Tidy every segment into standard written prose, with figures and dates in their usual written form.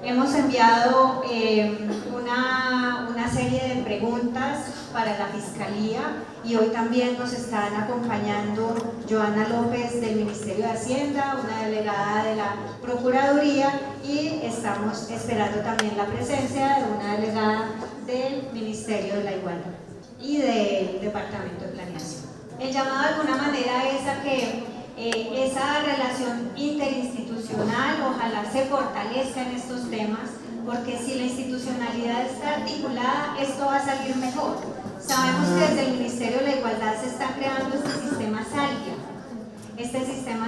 Hemos enviado una serie de preguntas para la Fiscalía y hoy también nos están acompañando Joana López del Ministerio de Hacienda, una delegada de la Procuraduría, y estamos esperando también la presencia de una delegada del Ministerio de la Igualdad y del Departamento de Planeación. El llamado de alguna manera es a que esa relación interinstitucional ojalá se fortalezca en estos temas, porque si la institucionalidad está articulada, esto va a salir mejor. Sabemos que desde el Ministerio de la Igualdad se está creando este sistema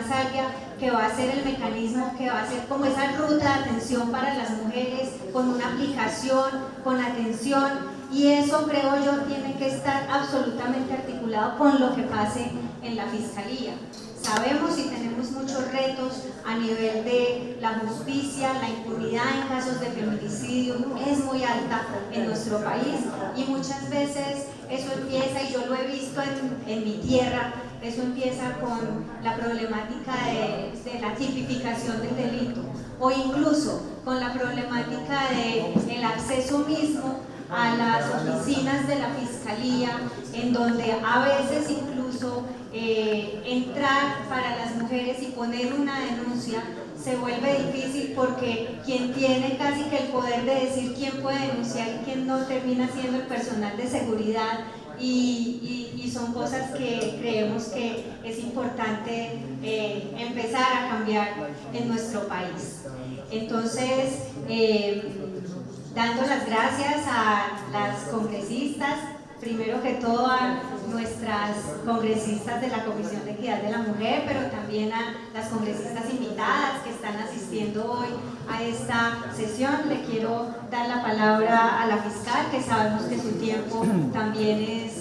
Salvia, que va a ser el mecanismo, que va a ser como esa ruta de atención para las mujeres, con una aplicación, con atención, y eso creo yo tiene que estar absolutamente articulado con lo que pase en la Fiscalía. Sabemos y tenemos muchos retos a nivel de la justicia, la impunidad en casos de feminicidio es muy alta en nuestro país, y muchas veces eso empieza, y yo lo he visto en mi tierra, eso empieza con la problemática de la tipificación del delito, o incluso con la problemática del acceso mismo a las oficinas de la Fiscalía, en donde a veces incluso entrar para las mujeres y poner una denuncia se vuelve difícil, porque quien tiene casi que el poder de decir quién puede denunciar y quién no termina siendo el personal de seguridad, y son cosas que creemos que es importante empezar a cambiar en nuestro país. Entonces, dando las gracias a las congresistas, primero que todo a nuestras congresistas de la Comisión de Equidad de la Mujer, pero también a las congresistas invitadas que están asistiendo hoy a esta sesión. Le quiero dar la palabra a la fiscal, que sabemos que su tiempo también es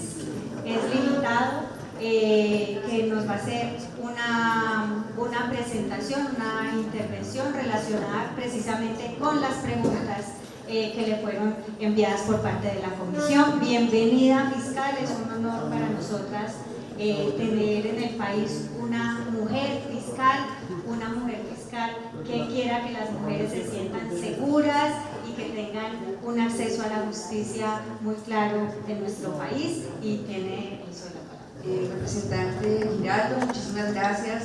limitado, que nos va a hacer una presentación, una intervención relacionada precisamente con las preguntas que le fueron enviadas por parte de la comisión. Bienvenida, fiscal, es un honor para nosotras tener en el país una mujer fiscal que quiera que las mujeres se sientan seguras y que tengan un acceso a la justicia muy claro en nuestro país, y tiene el uso de la palabra. Representante Giraldo, muchísimas gracias.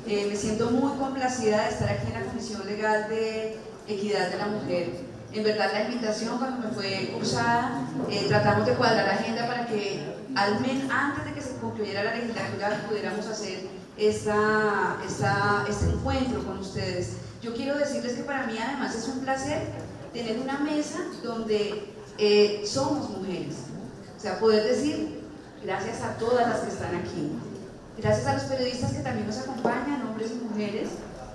Me siento muy complacida de estar aquí en la Comisión Legal de Equidad de la Mujer. En verdad, la invitación, cuando me fue cursada, tratamos de cuadrar la agenda para que al menos antes de que se concluyera la legislatura pudiéramos hacer este encuentro con ustedes. Yo quiero decirles que para mí además es un placer tener una mesa donde somos mujeres, o sea, poder decir gracias a todas las que están aquí, gracias a los periodistas que también nos acompañan, hombres y mujeres.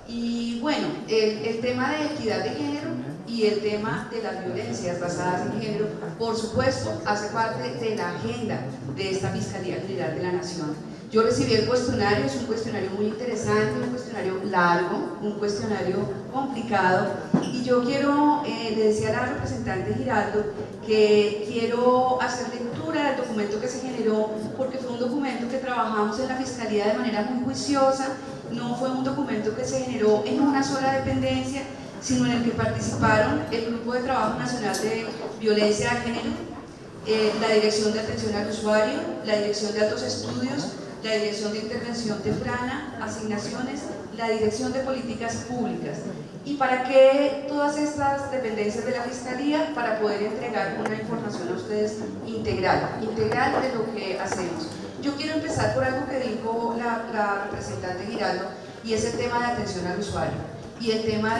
Y bueno, el tema de equidad de género y el tema de las violencias basadas en género, por supuesto, hace parte de la agenda de esta Fiscalía General de la Nación. Yo recibí el cuestionario, es un cuestionario muy interesante, un cuestionario largo, un cuestionario complicado, y yo quiero, le decía a la representante Giraldo, que quiero hacer lectura del documento que se generó, porque fue un documento que trabajamos en la Fiscalía de manera muy juiciosa. No fue un documento que se generó en una sola dependencia, sino en el que participaron el Grupo de Trabajo Nacional de Violencia de Género, la Dirección de Atención al Usuario, la Dirección de Altos Estudios, la Dirección de Intervención Temprana, Asignaciones, la Dirección de Políticas Públicas. ¿Y para qué todas estas dependencias de la Fiscalía? Para poder entregar una información a ustedes integral de lo que hacemos. Yo quiero empezar por algo que dijo la representante Giraldo, y es el tema de atención al usuario, y el tema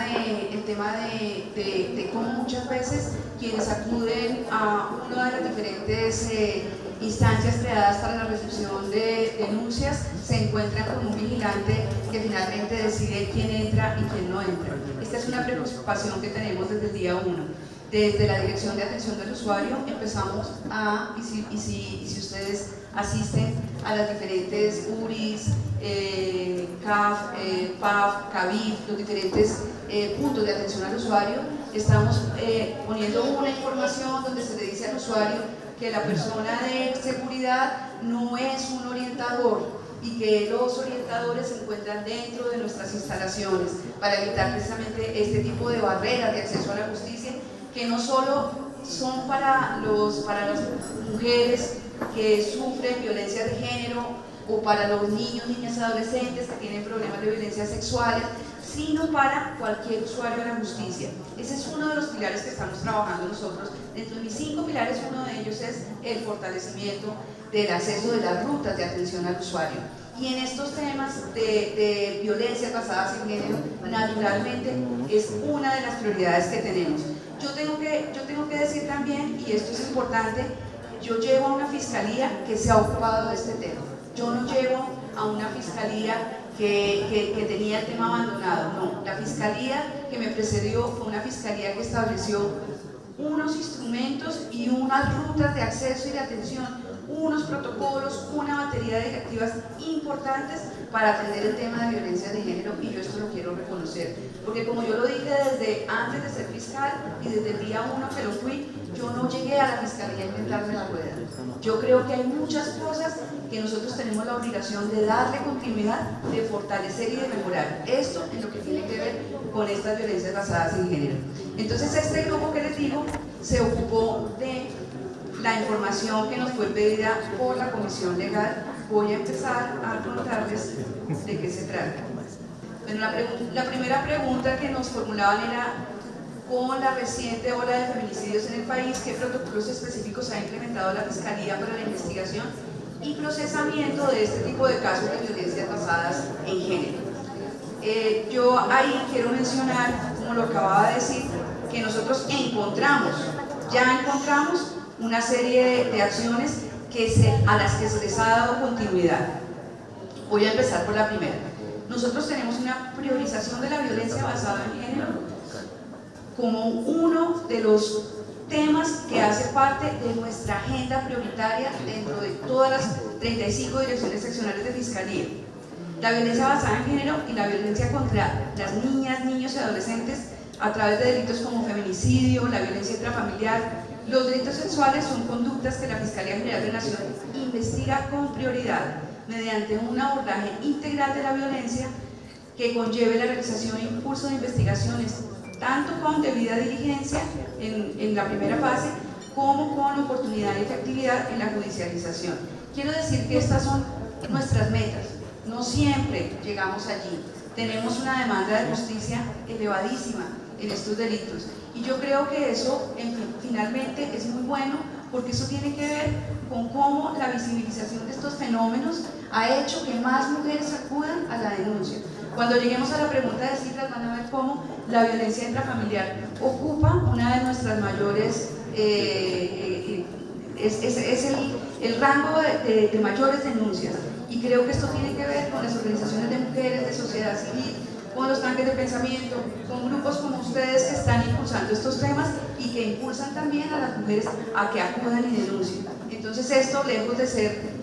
de cómo muchas veces quienes acuden a una de las diferentes instancias creadas para la recepción de denuncias se encuentran con un vigilante que finalmente decide quién entra y quién no entra. Esta es una preocupación que tenemos desde el día 1. Desde la Dirección de Atención del Usuario empezamos y si ustedes asisten a las diferentes URIs, CAF, PAF, CABIF, los diferentes puntos de atención al usuario, estamos poniendo una información donde se le dice al usuario que la persona de seguridad no es un orientador, y que los orientadores se encuentran dentro de nuestras instalaciones para evitar precisamente este tipo de barreras de acceso a la justicia, que no solo son para las mujeres que sufren violencia de género o para los niños, niñas, adolescentes que tienen problemas de violencia sexuales, sino para cualquier usuario de la justicia. Ese es uno de los pilares que estamos trabajando nosotros. Dentro de mis 5 pilares, uno de ellos es el fortalecimiento del acceso de las rutas de atención al usuario. Y en estos temas de violencias basadas en género, naturalmente es una de las prioridades que tenemos. Yo tengo que decir también, y esto es importante, yo llevo a una fiscalía que se ha ocupado de este tema. Yo no llevo a una fiscalía que tenía el tema abandonado, no. La fiscalía que me precedió fue una fiscalía que estableció unos instrumentos y unas rutas de acceso y de atención, unos protocolos, una batería de directivas importantes para atender el tema de violencia de género, y yo esto lo quiero reconocer, porque como yo lo dije desde antes de ser fiscal y desde el día 1 que lo fui, yo no llegué a la fiscalía a inventarme la rueda. Yo creo que hay muchas cosas que nosotros tenemos la obligación de darle continuidad, de fortalecer y de mejorar. Esto es lo que tiene que ver con estas violencias basadas en género. Entonces este grupo que les digo se ocupó de la información que nos fue pedida por la Comisión Legal. Voy a empezar a contarles de qué se trata. Bueno, la primera pregunta que nos formulaban era: con la reciente ola de feminicidios en el país, ¿qué protocolos específicos ha implementado la Fiscalía para la investigación y procesamiento de este tipo de casos de violencias basadas en género? Yo ahí quiero mencionar, como lo acababa de decir, que nosotros ya encontramos una serie de acciones a las que se les ha dado continuidad. Voy a empezar por la primera. Nosotros tenemos una priorización de la violencia basada en género como uno de los temas que hace parte de nuestra agenda prioritaria dentro de todas las 35 direcciones seccionales de Fiscalía. La violencia basada en género y la violencia contra las niñas, niños y adolescentes a través de delitos como feminicidio, la violencia intrafamiliar, los delitos sexuales son conductas que la Fiscalía General de la Nación investiga con prioridad mediante un abordaje integral de la violencia que conlleve la realización e impulso de investigaciones tanto con debida diligencia en la primera fase como con oportunidad y efectividad en la judicialización. Quiero decir que estas son nuestras metas, no siempre llegamos allí. Tenemos una demanda de justicia elevadísima en estos delitos y yo creo que eso finalmente es muy bueno, porque eso tiene que ver con cómo la visibilización de estos fenómenos ha hecho que más mujeres acudan a la denuncia. Cuando lleguemos a la pregunta de cifras van a ver cómo la violencia intrafamiliar ocupa una de nuestras mayores, es el rango de mayores denuncias, y creo que esto tiene que ver con las organizaciones de mujeres, de sociedad civil, con los tanques de pensamiento, con grupos como ustedes que están impulsando estos temas y que impulsan también a las mujeres a que acudan y denuncien. Entonces esto, lejos de ser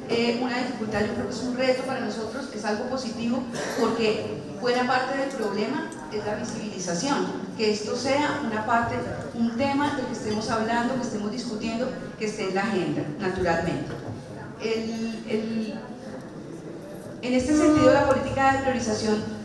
una dificultad, yo creo que es un reto para nosotros, es algo positivo, porque buena parte del problema es la visibilización, que esto sea una parte, un tema del que estemos hablando, que estemos discutiendo, que esté en la agenda, naturalmente. En este sentido, la política de priorización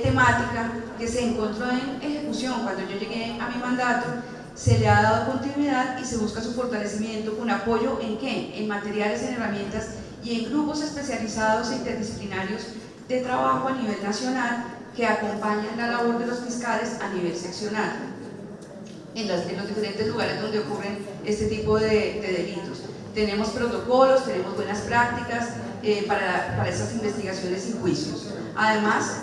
temática que se encontró en ejecución cuando yo llegué a mi mandato, se le ha dado continuidad y se busca su fortalecimiento con apoyo ¿en qué? En materiales, en herramientas y en grupos especializados e interdisciplinarios de trabajo a nivel nacional que acompañan la labor de los fiscales a nivel seccional en los diferentes lugares donde ocurren este tipo de delitos. Tenemos protocolos, tenemos buenas prácticas para esas investigaciones y juicios. Además,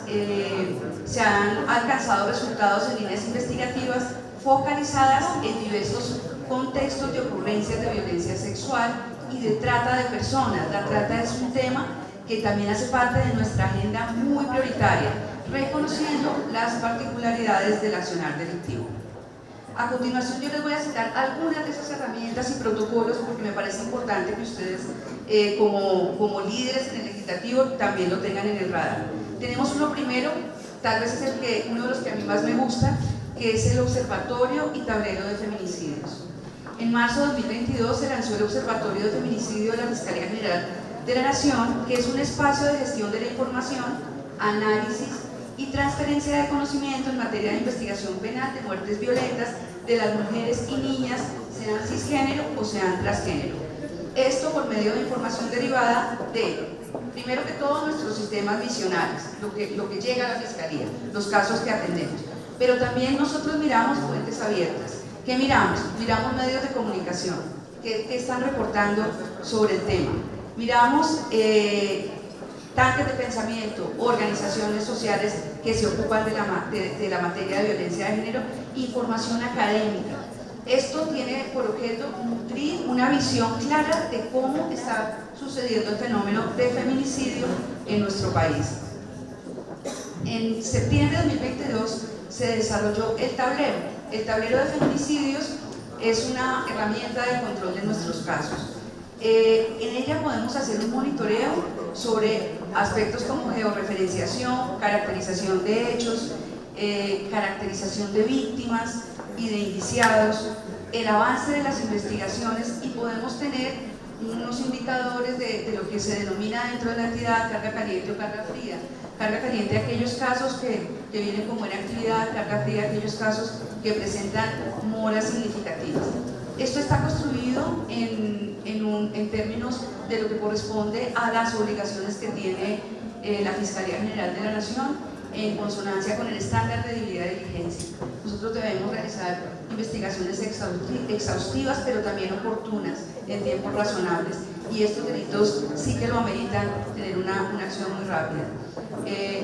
se han alcanzado resultados en líneas investigativas focalizadas en diversos contextos de ocurrencias de violencia sexual y de trata de personas. La trata es un tema que también hace parte de nuestra agenda muy prioritaria, reconociendo las particularidades del accionar delictivo. A continuación yo les voy a citar algunas de esas herramientas y protocolos porque me parece importante que ustedes como líderes en el legislativo también lo tengan en el radar. Tenemos uno primero, tal vez es uno de los que a mí más me gusta, que es el Observatorio y Tablero de Feminicidios. En marzo de 2022 se lanzó el Observatorio de Feminicidio de la Fiscalía General de la Nación, que es un espacio de gestión de la información, análisis y transferencia de conocimiento en materia de investigación penal de muertes violentas de las mujeres y niñas, sean cisgénero o sean transgénero. Esto por medio de información derivada de, primero que todo, nuestros sistemas visionales, lo que llega a la Fiscalía, los casos que atendemos. Pero también nosotros miramos fuentes abiertas. ¿Qué miramos? Miramos medios de comunicación que están reportando sobre el tema. Miramos tanques de pensamiento, organizaciones sociales que se ocupan de la materia de violencia de género, información académica. Esto tiene por objeto nutrir una visión clara de cómo está sucediendo el fenómeno de feminicidio en nuestro país. En septiembre de 2022 se desarrolló el tablero. El tablero de feminicidios es una herramienta de control de nuestros casos. En ella podemos hacer un monitoreo sobre aspectos como georreferenciación, caracterización de hechos, caracterización de víctimas y de indiciados, el avance de las investigaciones, y podemos tener unos indicadores de lo que se denomina dentro de la entidad carga caliente o carga fría. Carga caliente aquellos casos que vienen con buena actividad, carga fría aquellos casos que presentan moras significativas. Esto está construido en términos de lo que corresponde a las obligaciones que tiene la Fiscalía General de la Nación, en consonancia con el estándar de debilidad de diligencia. Nosotros debemos realizar investigaciones exhaustivas, pero también oportunas, en tiempos razonables, y estos delitos sí que lo ameritan tener una acción muy rápida.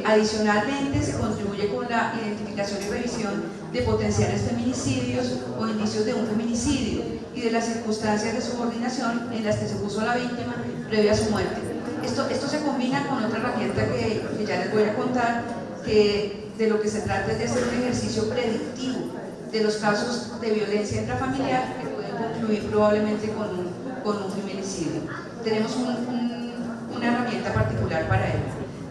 Adicionalmente, se contribuye con la identificación y revisión de potenciales feminicidios o indicios de un feminicidio y de las circunstancias de subordinación en las que se puso a la víctima previa a su muerte. Esto se combina con otra herramienta que ya les voy a contar, que de lo que se trata es de hacer un ejercicio predictivo de los casos de violencia intrafamiliar que pueden concluir probablemente con un feminicidio. Tenemos una herramienta particular para ello.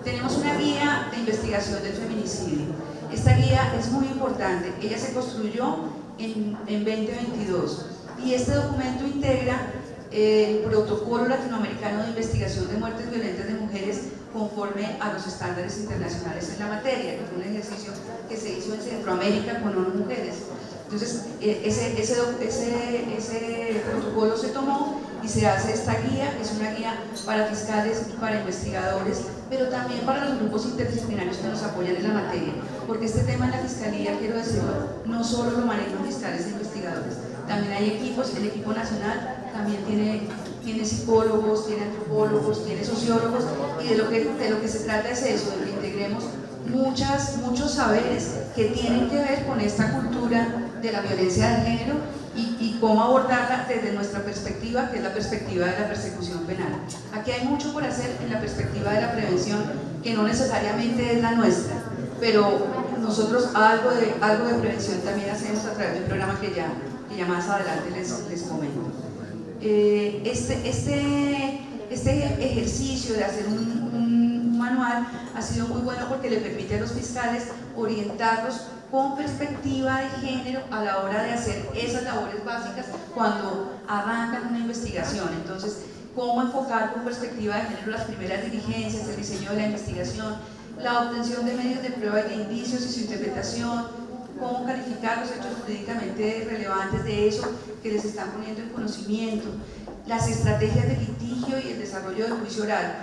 Tenemos una guía de investigación del feminicidio. Esta guía es muy importante. Ella se construyó en 2022 y este documento integra el protocolo latinoamericano de investigación de muertes violentas de mujeres conforme a los estándares internacionales en la materia, que fue un ejercicio que se hizo en Centroamérica con ONU Mujeres. Entonces, ese protocolo se tomó y se hace esta guía, que es una guía para fiscales y para investigadores, pero también para los grupos interdisciplinarios que nos apoyan en la materia, porque este tema en la Fiscalía, quiero decirlo, no solo lo manejan fiscales e investigadores, también hay equipos. El equipo nacional también tiene psicólogos, tiene antropólogos, tiene sociólogos, y de lo que se trata es eso, de que integremos muchos saberes que tienen que ver con esta cultura de la violencia de género y cómo abordarla desde nuestra perspectiva, que es la perspectiva de la persecución penal. Aquí hay mucho por hacer en la perspectiva de la prevención, que no necesariamente es la nuestra, pero nosotros algo de prevención también hacemos a través de un programa que ya más adelante les comento. Este ejercicio de hacer un manual ha sido muy bueno porque le permite a los fiscales orientarlos con perspectiva de género a la hora de hacer esas labores básicas cuando arrancan una investigación. Entonces, cómo enfocar con perspectiva de género las primeras diligencias, el diseño de la investigación, la obtención de medios de prueba y de indicios y su interpretación, cómo calificar los hechos jurídicamente relevantes de eso que les están poniendo en conocimiento, las estrategias de litigio y el desarrollo del juicio oral.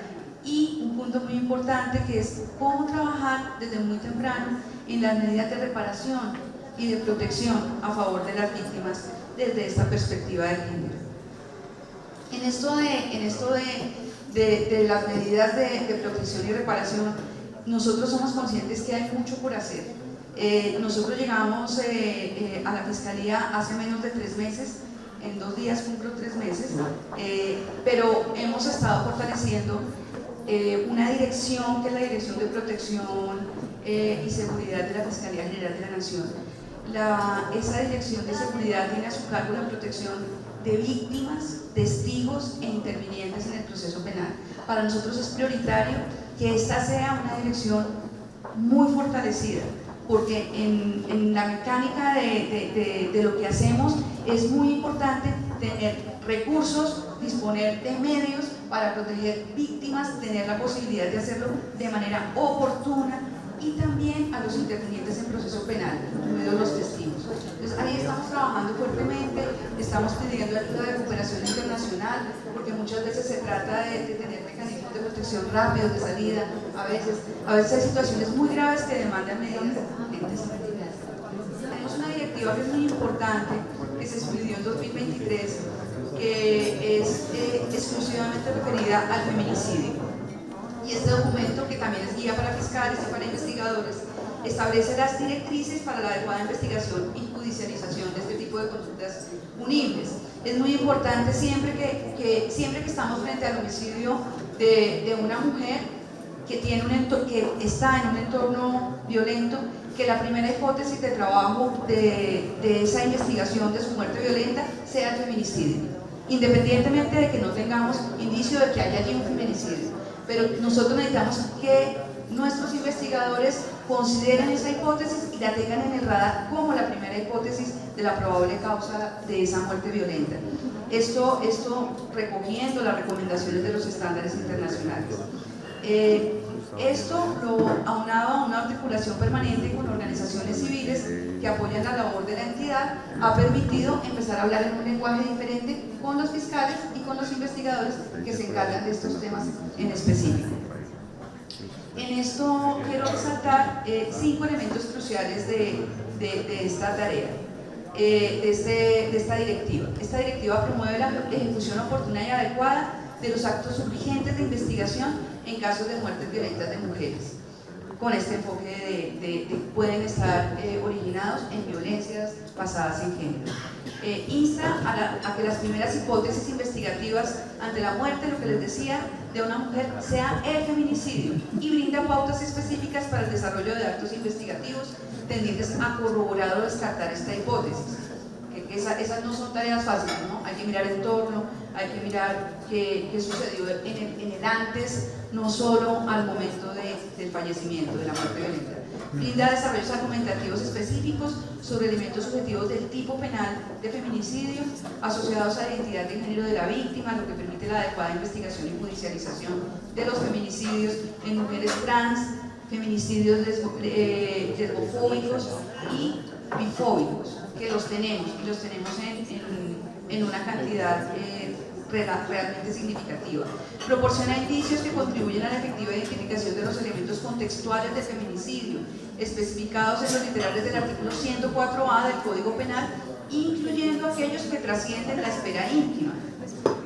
Y un punto muy importante, que es cómo trabajar desde muy temprano en las medidas de reparación y de protección a favor de las víctimas desde esta perspectiva de género. En esto de las medidas de protección y reparación, nosotros somos conscientes que hay mucho por hacer. Nosotros llegamos a la Fiscalía hace menos de 3 meses, en 2 días cumplo 3 meses, pero hemos estado fortaleciendo una dirección que es la Dirección de Protección y Seguridad de la Fiscalía General de la Nación. Esa Dirección de Seguridad tiene a su cargo la protección de víctimas, testigos e intervinientes en el proceso penal. Para nosotros es prioritario que esta sea una dirección muy fortalecida, porque en la mecánica de lo que hacemos es muy importante tener recursos, disponer de medios para proteger víctimas, tener la posibilidad de hacerlo de manera oportuna, y también a los intervinientes en proceso penal, incluidos los testigos. Entonces ahí estamos trabajando fuertemente, estamos pidiendo ayuda de cooperación internacional, porque muchas veces se trata de tener mecanismos de protección rápidos, de salida, a veces hay situaciones muy graves que demandan medidas urgentes. Tenemos una directiva que es muy importante, que se expidió en 2023, que es exclusivamente referida al feminicidio. Y este documento, que también es guía para fiscales y para investigadores, establece las directrices para la adecuada investigación y judicialización de este tipo de conductas punibles. Es muy importante siempre que estamos frente al homicidio de una mujer que está en un entorno violento, que la primera hipótesis de trabajo de esa investigación de su muerte violenta sea el feminicidio, independientemente de que no tengamos indicio de que haya allí un feminicidio. Pero nosotros necesitamos que nuestros investigadores consideren esa hipótesis y la tengan en el radar como la primera hipótesis de la probable causa de esa muerte violenta. Esto recogiendo las recomendaciones de los estándares internacionales. Esto aunado a una articulación permanente con organizaciones civiles que apoyan la labor de la entidad, ha permitido empezar a hablar en un lenguaje diferente con los fiscales y con los investigadores que se encargan de estos temas en específico. En esto quiero resaltar 5 elementos cruciales de esta tarea, de esta directiva. Esta directiva promueve la ejecución oportuna y adecuada de los actos urgentes de investigación en casos de muertes violentas de mujeres, con este enfoque de pueden estar originados en violencias basadas en género. Insta a que las primeras hipótesis investigativas ante la muerte, lo que les decía, de una mujer sea el feminicidio, y brinda pautas específicas para el desarrollo de actos investigativos tendientes a corroborar o descartar esta hipótesis. Esas no son tareas fáciles, ¿no? Hay que mirar el entorno, hay que mirar qué sucedió en el antes, no solo al momento del fallecimiento, de la muerte violenta. Brinda desarrollos argumentativos específicos sobre elementos subjetivos del tipo penal de feminicidio asociados a la identidad de género de la víctima, lo que permite la adecuada investigación y judicialización de los feminicidios en mujeres trans, feminicidios lesbofóbicos y bifóbicos, que los tenemos, y los tenemos en una cantidad realmente significativa. Proporciona indicios que contribuyen a la efectiva identificación de los elementos contextuales del feminicidio, especificados en los literales del artículo 104A del Código Penal, incluyendo aquellos que trascienden la esfera íntima,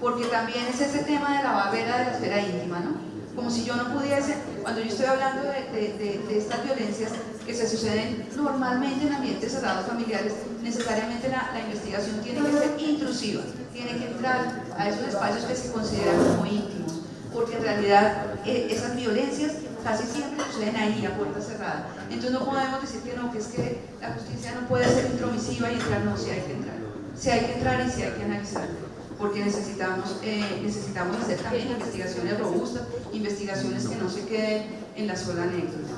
porque también es ese tema de la barrera de la esfera íntima, ¿no? Como si yo no pudiese, cuando yo estoy hablando de estas violencias que se suceden normalmente en ambientes cerrados familiares, necesariamente la investigación tiene que ser intrusiva, tiene que entrar a esos espacios que se consideran como íntimos, porque en realidad esas violencias casi siempre suceden ahí, a puerta cerrada. Entonces no podemos decir que no, que es que la justicia no puede ser intromisiva y entrar, no, sí hay que entrar. Sí hay que entrar y sí hay que analizar, porque necesitamos hacer también investigaciones robustas, investigaciones que no se queden en la sola anécdota.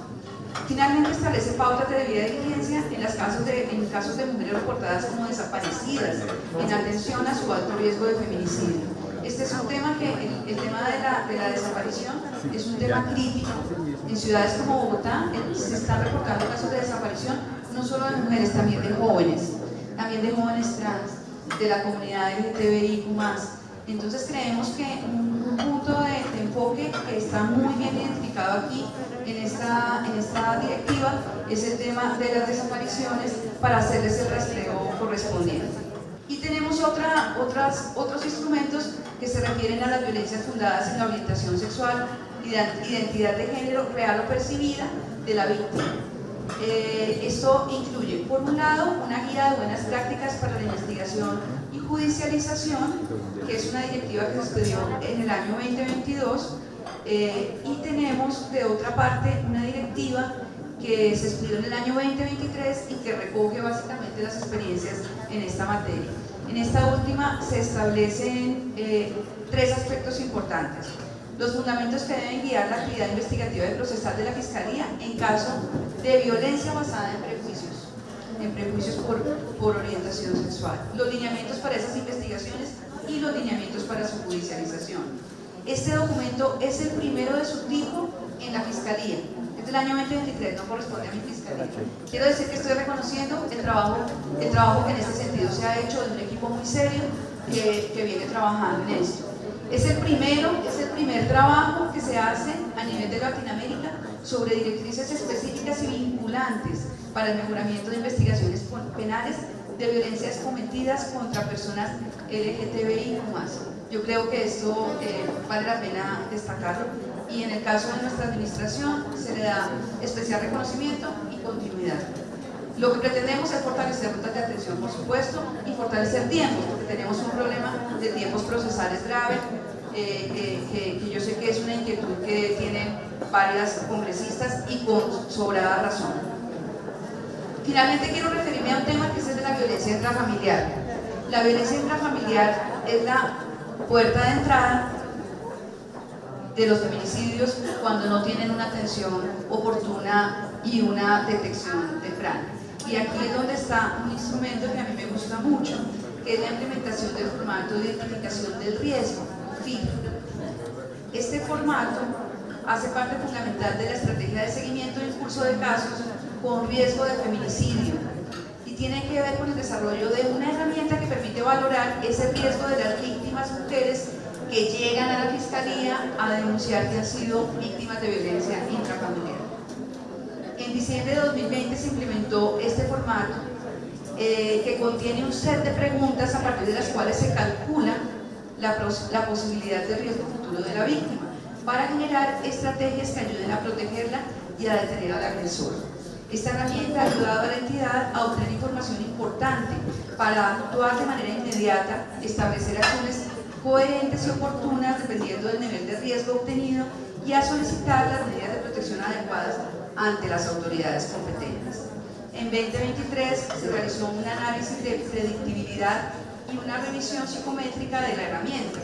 Finalmente establece pautas de debida diligencia en casos de mujeres reportadas como desaparecidas, en atención a su alto riesgo de feminicidio. Este es un tema que, el tema de la desaparición es un tema crítico. En ciudades como Bogotá se están reportando casos de desaparición no solo de mujeres, también de jóvenes trans, de la comunidad LGTBIQ+. Entonces creemos que un punto de enfoque que está muy bien identificado aquí en esta directiva es el tema de las desapariciones para hacerles el rastreo correspondiente. Y tenemos otros instrumentos que se refieren a las violencias fundadas en la orientación sexual, identidad de género real o percibida de la víctima. Esto incluye, por un lado, una guía de buenas prácticas para la investigación y judicialización, que es una directiva que se expidió en el año 2022, y tenemos de otra parte una directiva que se expidió en el año 2023 y que recoge básicamente las experiencias en esta materia. En esta última se establecen 3 aspectos importantes: los fundamentos que deben guiar la actividad investigativa y procesal de la Fiscalía en caso de violencia basada en prejuicios por orientación sexual, los lineamientos para esas investigaciones y los lineamientos para su judicialización. Este documento es el primero de su tipo en la Fiscalía. Es del año 2023, no corresponde a mi Fiscalía. Quiero decir que estoy reconociendo el trabajo que en este sentido se ha hecho de un equipo muy serio que viene trabajando en esto. Es el primer trabajo que se hace a nivel de Latinoamérica sobre directrices específicas y vinculantes para el mejoramiento de investigaciones penales de violencias cometidas contra personas LGTBI o más. Yo creo que esto vale la pena destacarlo, y en el caso de nuestra administración se le da especial reconocimiento y continuidad. Lo que pretendemos es fortalecer rutas de atención, por supuesto, y fortalecer tiempos, porque tenemos un problema de tiempos procesales grave, que yo sé que es una inquietud que tienen varias congresistas y con sobrada razón. Finalmente quiero referirme a un tema que es el de la violencia intrafamiliar. La violencia intrafamiliar es la puerta de entrada de los feminicidios cuando no tienen una atención oportuna y una detección temprana. Y aquí es donde está un instrumento que a mí me gusta mucho, que es la implementación del formato de identificación del riesgo, FIR. Este formato hace parte fundamental de la estrategia de seguimiento e impulso de casos con riesgo de feminicidio, y tiene que ver con el desarrollo de una herramienta que permite valorar ese riesgo de las víctimas mujeres que llegan a la Fiscalía a denunciar que han sido víctimas de violencia intrafamiliar. En diciembre de 2020 se implementó este formato que contiene un set de preguntas a partir de las cuales se calcula la posibilidad de riesgo futuro de la víctima, para generar estrategias que ayuden a protegerla y a detener al agresor. Esta herramienta ha ayudado a la entidad a obtener información importante para actuar de manera inmediata, establecer acciones coherentes y oportunas dependiendo del nivel de riesgo obtenido, y a solicitar las medidas de protección adecuadas ante las autoridades competentes. En 2023 se realizó un análisis de predictibilidad y una revisión psicométrica de la herramienta.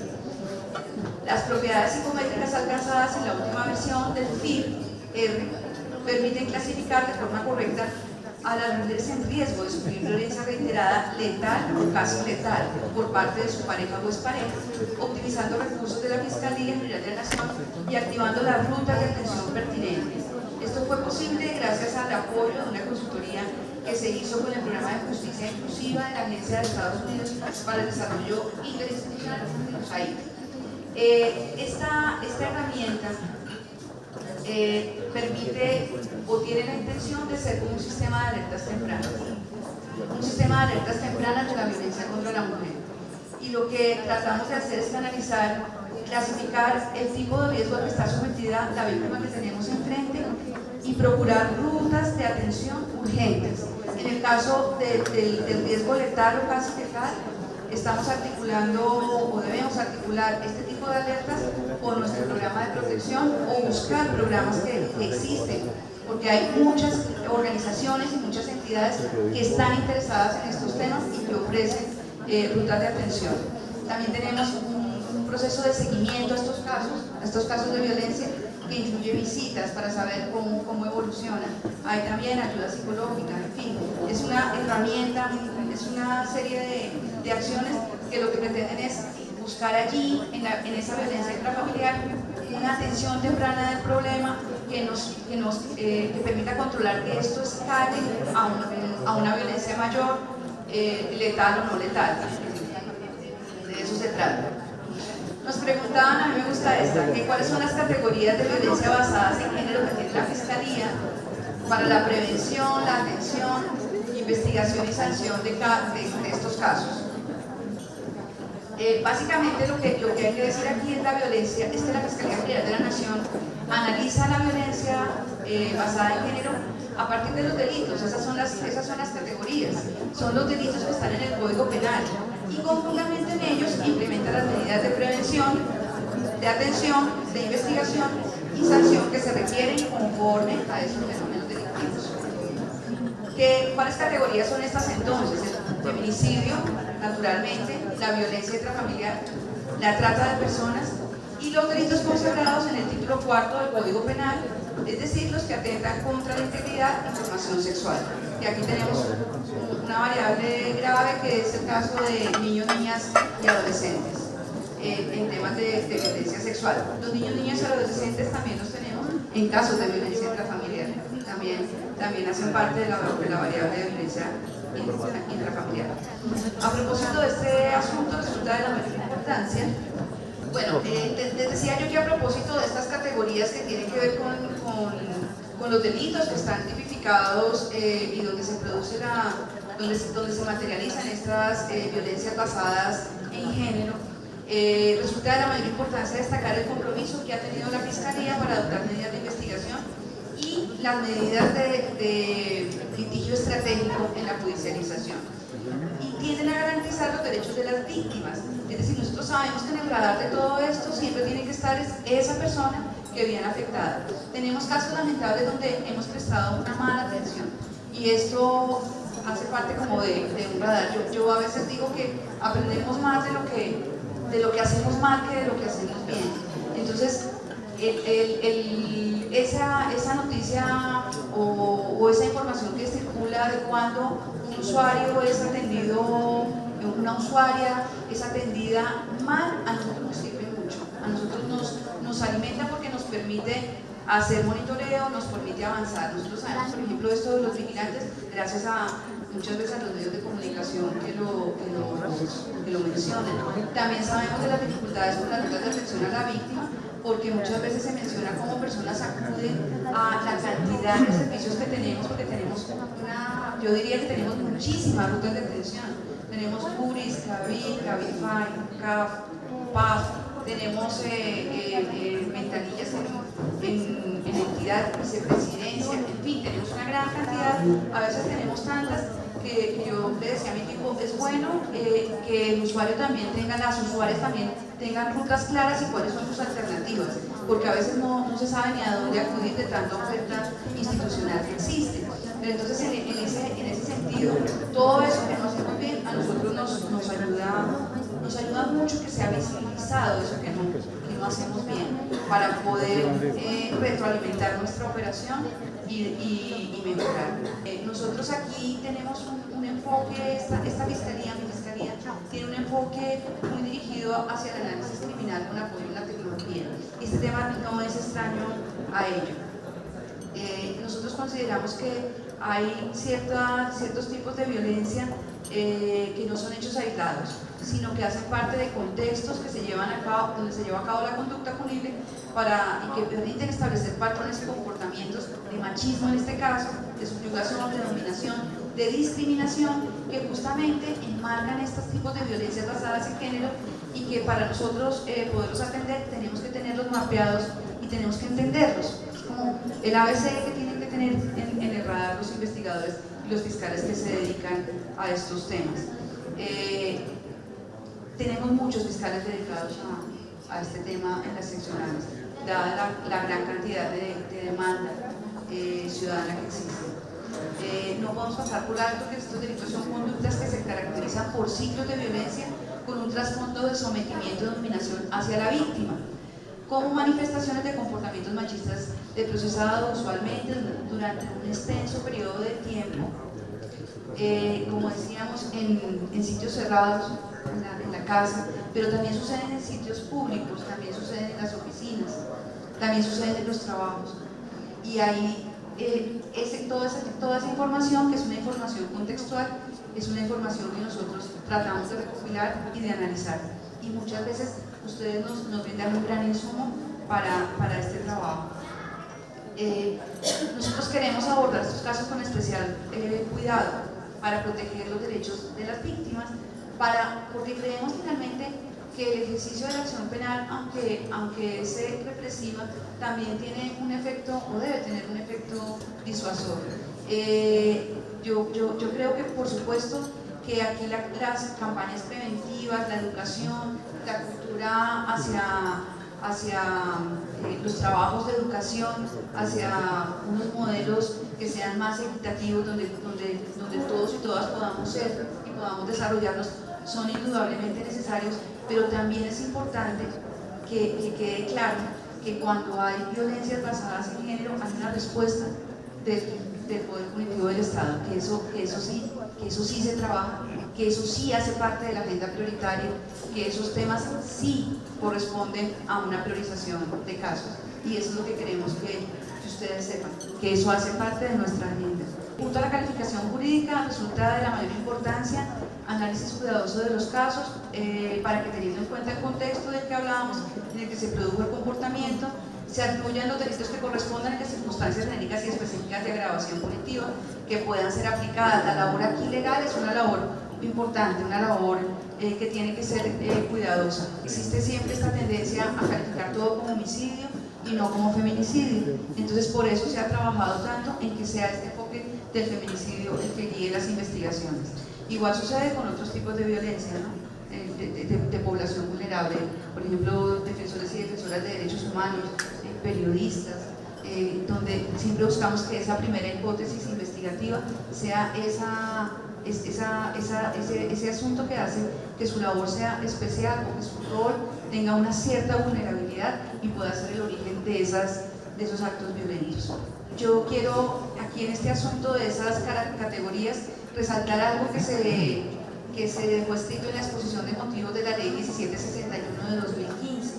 Las propiedades psicométricas alcanzadas en la última versión del FIR-R permiten clasificar de forma correcta a las mujeres en riesgo de sufrir violencia reiterada, letal o casi letal por parte de su pareja o expareja, optimizando recursos de la Fiscalía General de la Nación y activando las rutas de atención pertinentes. Esto fue posible gracias al apoyo de una consultoría que se hizo con el Programa de Justicia Inclusiva de la Agencia de Estados Unidos para el Desarrollo Interinstitucional, USAID. Esta herramienta permite o tiene la intención de ser un sistema de alertas tempranas, de la violencia contra la mujer. Y lo que tratamos de hacer es analizar, clasificar el tipo de riesgo al que está sometida la víctima que tenemos enfrente y procurar rutas de atención urgentes. En el caso del riesgo letal o casi letal, estamos articulando o debemos articular este tipo de alertas con nuestro programa de protección o buscar programas que existen, porque hay muchas organizaciones y muchas entidades que están interesadas en estos temas y que ofrecen rutas de atención. También tenemos un proceso de seguimiento a estos casos de violencia, que incluye visitas para saber cómo evoluciona. Hay también ayuda psicológica, en fin, es una herramienta, es una serie de acciones que lo que pretenden es buscar allí, en esa violencia intrafamiliar, una atención temprana del problema que permita controlar que esto escale a una violencia mayor, letal o no letal. De eso se trata. Nos preguntaban, a mí me gusta esta, que cuáles son las categorías de violencia basadas en género que tiene la Fiscalía para la prevención, la atención, investigación y sanción de estos casos. Básicamente lo que hay que decir aquí es la violencia, es que la Fiscalía General de la Nación analiza la violencia basada en género a partir de los delitos. Esas son las categorías, son los delitos que están en el Código Penal, y con fundamento en ellos implementa las medidas de prevención, de atención, de investigación y sanción que se requieren conforme a esos fenómenos delictivos. ¿Cuáles categorías son estas entonces? El feminicidio, naturalmente, la violencia intrafamiliar, la trata de personas y los delitos consagrados en el título 4 del Código Penal, es decir, los que atentan contra la integridad y formación sexual. Y aquí tenemos una variable grave que es el caso de niños, niñas y adolescentes. en temas de violencia sexual. Los niños, niñas y adolescentes también los tenemos en casos de violencia intrafamiliar. También hacen parte de la variable de violencia intrafamiliar. A propósito de este asunto, resulta de la mayor importancia. Bueno, les decía yo que a propósito de estas categorías que tienen que ver con los delitos que están tipificados y donde se produce donde se materializan estas violencias basadas en género, resulta de la mayor importancia destacar el compromiso que ha tenido la Fiscalía para adoptar medidas de investigación y las medidas de litigio estratégico en la judicialización. Y tienden a garantizar los derechos de las víctimas. Es decir, nosotros sabemos que en el radar de todo esto siempre tiene que estar esa persona que viene afectada. Tenemos casos lamentables donde hemos prestado una mala atención y esto hace parte como de un radar. Yo a veces digo que aprendemos más de lo que hacemos mal que de lo que hacemos bien. Entonces, esa noticia o esa información que circula de cuando un usuario es atendido, una usuaria es atendida mal, a nosotros nos sirve mucho. A nosotros nos alimenta porque nos permite hacer monitoreo, nos permite avanzar. Nosotros sabemos, por ejemplo, esto de los vigilantes, gracias a muchas veces a los medios de comunicación que lo mencionan. También sabemos de las dificultades con las rutas de atención a la víctima, porque muchas veces se menciona cómo personas acuden a la cantidad de servicios que tenemos, porque tenemos yo diría que tenemos muchísimas rutas de atención. Tenemos URIS, CAVI, CAVIFAI, CAF, PAF, tenemos ventanillas en entidad, vicepresidencia, en fin, tenemos una gran cantidad, a veces tenemos tantas que yo le decía a mi equipo, es bueno que el usuario también tenga, las usuarias también tengan rutas claras y cuáles son sus alternativas, porque a veces no se sabe ni a dónde acudir de tanta oferta institucional que existe. Pero entonces en ese sentido, todo eso que no hacemos bien, a nosotros nos ayuda mucho que sea visibilizado eso que no hacemos bien, para poder retroalimentar nuestra operación y mejorar. Nosotros aquí tenemos un enfoque, esta fiscalía, mi fiscalía, tiene un enfoque muy dirigido hacia el análisis criminal con apoyo en la tecnología. Este tema no es extraño a ello. Nosotros consideramos que hay ciertos tipos de violencia que no son hechos aislados, sino que hacen parte de contextos que se llevan a cabo, donde se lleva a cabo la conducta punible y que permiten establecer patrones y comportamientos de machismo en este caso, de subyugación, de dominación, de discriminación, que justamente enmarcan estos tipos de violencias basadas en género y que para nosotros poderlos atender tenemos que tenerlos mapeados y tenemos que entenderlos. Es como el ABC que tienen que tener en el radar los investigadores y los fiscales que se dedican a estos temas. Tenemos muchos fiscales dedicados a este tema en las seccionales, dada la gran cantidad de demanda ciudadana que existe. No podemos pasar por alto que estos delitos son conductas que se caracterizan por ciclos de violencia con un trasfondo de sometimiento y dominación hacia la víctima, como manifestaciones de comportamientos machistas de procesado usualmente durante un extenso periodo de tiempo, como decíamos, en sitios cerrados, en la casa, pero también suceden en sitios públicos, también suceden en las oficinas, también suceden en los trabajos. Y ahí toda esa información, que es una información contextual, es una información que nosotros tratamos de recopilar y de analizar. Y muchas veces ustedes nos brindan un gran insumo para este trabajo. Nosotros queremos abordar estos casos con especial cuidado para proteger los derechos de las víctimas, porque creemos finalmente que el ejercicio de la acción penal, aunque es represiva, también tiene un efecto, o debe tener un efecto disuasor. Yo creo que, por supuesto, que aquí las campañas preventivas, la educación, la cultura hacia los trabajos de educación, hacia unos modelos que sean más equitativos, donde todos y todas podamos ser y podamos desarrollarnos, son indudablemente necesarios, pero también es importante que quede claro que cuando hay violencias basadas en género hay una respuesta del Poder Punitivo del Estado, que eso sí se trabaja, que eso sí hace parte de la agenda prioritaria, que esos temas sí corresponden a una priorización de casos. Y eso es lo que queremos que ustedes sepan, que eso hace parte de nuestra agenda. Junto a la calificación jurídica resulta de la mayor importancia análisis cuidadoso de los casos, para que, teniendo en cuenta el contexto del que hablábamos, en el que se produjo el comportamiento, se atribuyan los delitos que correspondan a las circunstancias genéricas y específicas de agravación punitiva que puedan ser aplicadas. La labor aquí legal es una labor importante, una labor que tiene que ser cuidadosa. Existe siempre esta tendencia a calificar todo como homicidio y no como feminicidio. Entonces, por eso se ha trabajado tanto en que sea este enfoque del feminicidio el que guíe las investigaciones. Igual sucede con otros tipos de violencia, ¿no? de población vulnerable, por ejemplo, defensores y defensoras de derechos humanos, periodistas, donde siempre buscamos que esa primera hipótesis investigativa sea ese asunto que hace que su labor sea especial o que su rol tenga una cierta vulnerabilidad y pueda ser el origen de esos actos violentos. Yo quiero aquí en este asunto de esas categorías resaltar algo que se dejó escrito en la exposición de motivos de la Ley 1761 de 2015,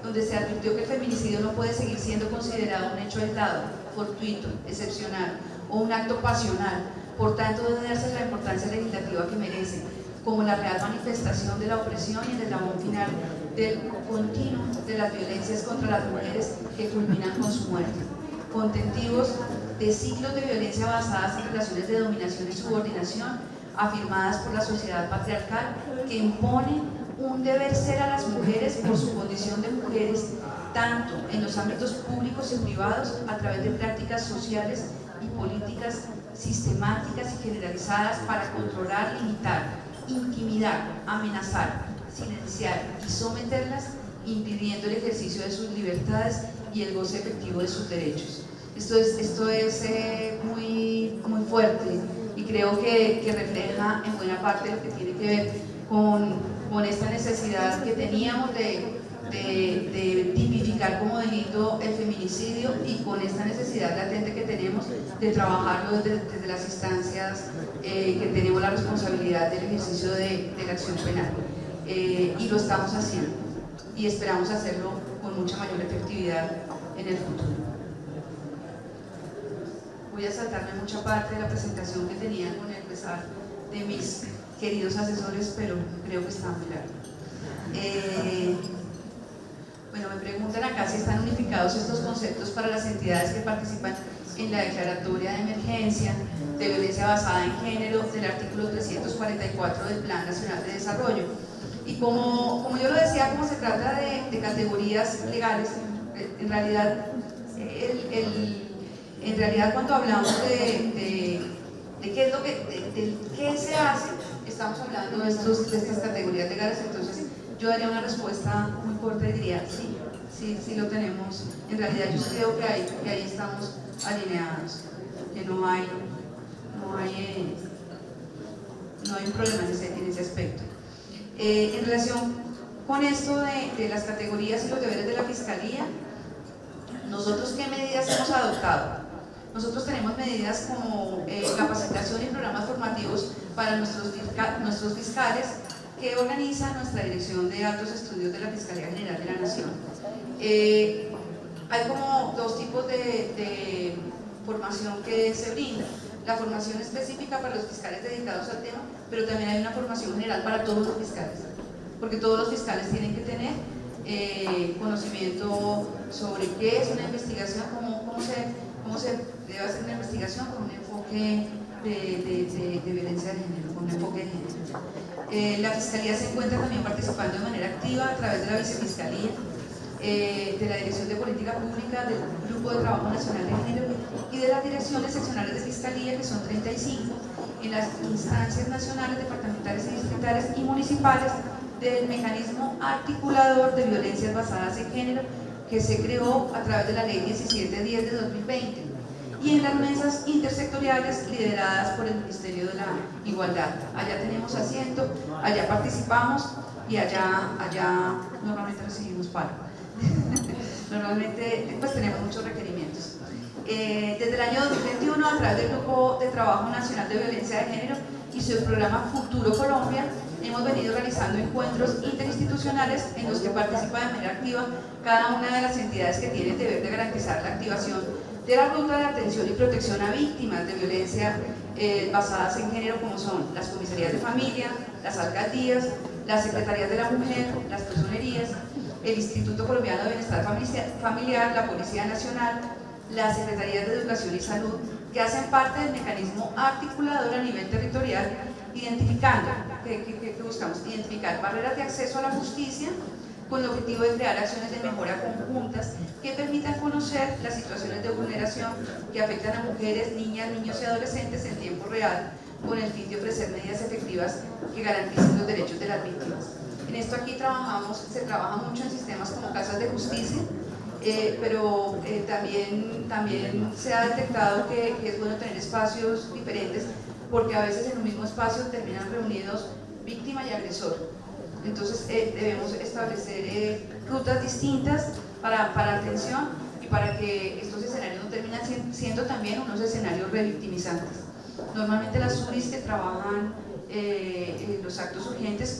donde se advirtió que el feminicidio no puede seguir siendo considerado un hecho aislado, fortuito, excepcional o un acto pasional. Por tanto, debe darse la importancia legislativa que merece, como la real manifestación de la opresión y el eslabón final del continuo de las violencias contra las mujeres que culminan con su muerte, contentivos de ciclos de violencia basadas en relaciones de dominación y subordinación afirmadas por la sociedad patriarcal, que impone un deber ser a las mujeres por su condición de mujeres, tanto en los ámbitos públicos y privados, a través de prácticas sociales y políticas sistemáticas y generalizadas para controlar, limitar, intimidar, amenazar, silenciar y someterlas, impidiendo el ejercicio de sus libertades y el goce efectivo de sus derechos. Esto es muy fuerte y creo que refleja en buena parte lo que tiene que ver con esta necesidad que teníamos de tipificar como delito el feminicidio y con esta necesidad latente que tenemos de trabajarlo desde las instancias que tenemos la responsabilidad del ejercicio de la acción penal. Y lo estamos haciendo y esperamos hacerlo con mucha mayor efectividad en el futuro. Voy a saltarme mucha parte de la presentación que tenía con el pesar de mis queridos asesores, pero creo que está muy largo. Bueno, me preguntan acá si están unificados estos conceptos para las entidades que participan en la declaratoria de emergencia de violencia basada en género del artículo 344 del Plan Nacional de Desarrollo. Y como yo lo decía, como se trata de categorías legales, en realidad cuando hablamos de qué es lo de qué se hace, estamos hablando de estas categorías legales. Entonces yo daría una respuesta muy corta y diría sí lo tenemos. En realidad yo creo que ahí estamos alineados, que no hay un problema en ese aspecto. En relación con esto de las categorías y los deberes de la Fiscalía, nosotros ¿qué medidas hemos adoptado? Nosotros tenemos medidas como capacitación y programas formativos para nuestros fiscales, que organiza nuestra Dirección de Altos Estudios de la Fiscalía General de la Nación. Hay como dos tipos de formación que se brinda. La formación específica para los fiscales dedicados al tema, pero también hay una formación general para todos los fiscales, porque todos los fiscales tienen que tener conocimiento sobre qué es una investigación, cómo se debe hacer una investigación con un enfoque de violencia de género, con un enfoque de género. La Fiscalía se encuentra también participando de manera activa a través de la Vicefiscalía, de la Dirección de Política Pública, del Grupo de Trabajo Nacional de Género y de las direcciones seccionales de Fiscalía, que son 35, en las instancias nacionales, departamentales y distritales y municipales del mecanismo articulador de violencias basadas en género, que se creó a través de la Ley 1710 de 2020, y en las mesas intersectoriales lideradas por el Ministerio de la Igualdad. Allá tenemos asiento, allá participamos y allá normalmente recibimos pago. Normalmente pues tenemos muchos requerimientos. Desde el año 2021, a través del Grupo de Trabajo Nacional de Violencia de Género y su programa Futuro Colombia, hemos venido realizando encuentros interinstitucionales en los que participa de manera activa cada una de las entidades que tienen el deber de garantizar la activación de la ruta de atención y protección a víctimas de violencia basadas en género, como son las comisarías de familia, las alcaldías, las secretarías de la mujer, las personerías, el Instituto Colombiano de Bienestar Familiar, la Policía Nacional, las Secretarías de Educación y Salud, que hacen parte del mecanismo articulador a nivel territorial, identificando, que buscamos identificar barreras de acceso a la justicia con el objetivo de crear acciones de mejora conjuntas que permitan conocer las situaciones de vulneración que afectan a mujeres, niñas, niños y adolescentes en tiempo real, con el fin de ofrecer medidas efectivas que garanticen los derechos de las víctimas. En esto aquí se trabaja mucho en sistemas como casas de justicia, pero también se ha detectado que es bueno tener espacios diferentes, porque a veces en un mismo espacio terminan reunidos víctima y agresor. Entonces debemos establecer rutas distintas para atención y para que estos escenarios no terminen siendo también unos escenarios revictimizantes. Normalmente las SURIs que trabajan los actos urgentes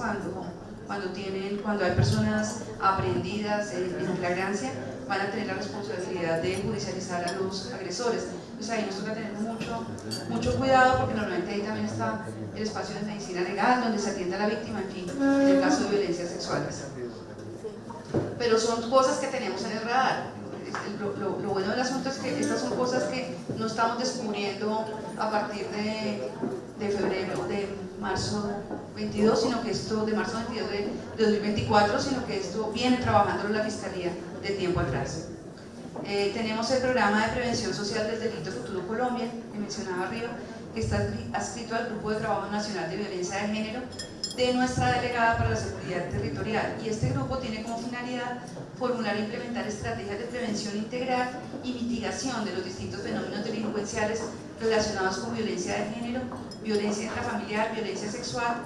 cuando hay personas aprehendidas en flagrancia, van a tener la responsabilidad de judicializar a los agresores. Entonces ahí nos toca tener mucho cuidado, porque normalmente ahí también está el espacio de medicina legal, donde se atiende a la víctima, en fin, en el caso de violencias sexuales. Pero son cosas que tenemos en el radar. Lo bueno del asunto es que estas son cosas que no estamos descubriendo a partir de febrero, de marzo 22, sino que esto, de marzo 22 de 2024, sino que esto viene trabajando la Fiscalía de tiempo atrás. Tenemos el programa de prevención social del delito Futuro Colombia, que mencionaba arriba, que está adscrito al Grupo de Trabajo Nacional de Violencia de Género de nuestra delegada para la seguridad territorial, y este grupo tiene como finalidad formular e implementar estrategias de prevención integral y mitigación de los distintos fenómenos delincuenciales relacionados con violencia de género, violencia intrafamiliar, violencia sexual,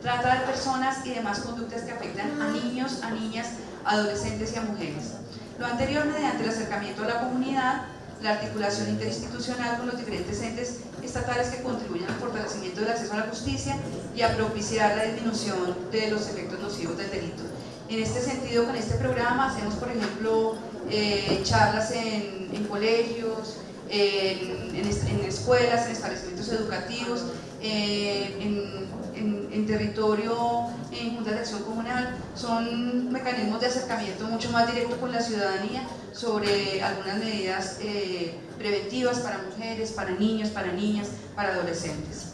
trata de personas y demás conductas que afectan a niños, a niñas, adolescentes y a mujeres. Lo anterior mediante el acercamiento a la comunidad, la articulación interinstitucional con los diferentes entes estatales que contribuyen al fortalecimiento del acceso a la justicia y a propiciar la disminución de los efectos nocivos del delito. En este sentido, con este programa hacemos, por ejemplo, charlas en colegios, en escuelas, en establecimientos educativos, en territorio, en juntas de acción comunal. Son mecanismos de acercamiento mucho más directo con la ciudadanía sobre algunas medidas preventivas para mujeres, para niños, para niñas, para adolescentes.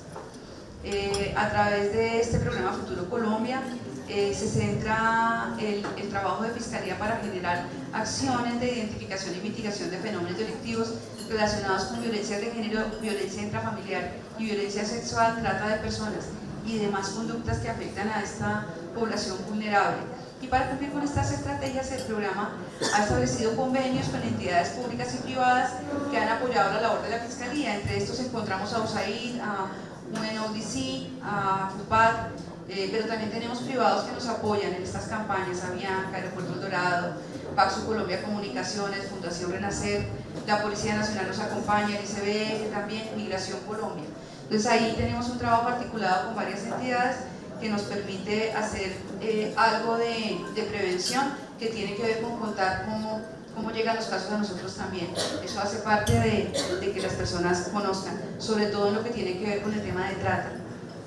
A través de este programa Futuro Colombia se centra el trabajo de Fiscalía para generar acciones de identificación y mitigación de fenómenos delictivos relacionados con violencia de género, violencia intrafamiliar y violencia sexual, trata de personas y demás conductas que afectan a esta población vulnerable. Y para cumplir con estas estrategias, el programa ha establecido convenios con entidades públicas y privadas que han apoyado la labor de la Fiscalía. Entre estos encontramos a USAID, a UNODC, a FUPAD, pero también tenemos privados que nos apoyan en estas campañas: Avianca, Aeropuerto El Dorado, Paxo Colombia Comunicaciones, Fundación Renacer, la Policía Nacional nos acompaña, el ICBF también, Migración Colombia. Entonces ahí tenemos un trabajo articulado con varias entidades que nos permite hacer algo de prevención, que tiene que ver con contar cómo llegan los casos a nosotros también. Eso hace parte de que las personas conozcan, sobre todo en lo que tiene que ver con el tema de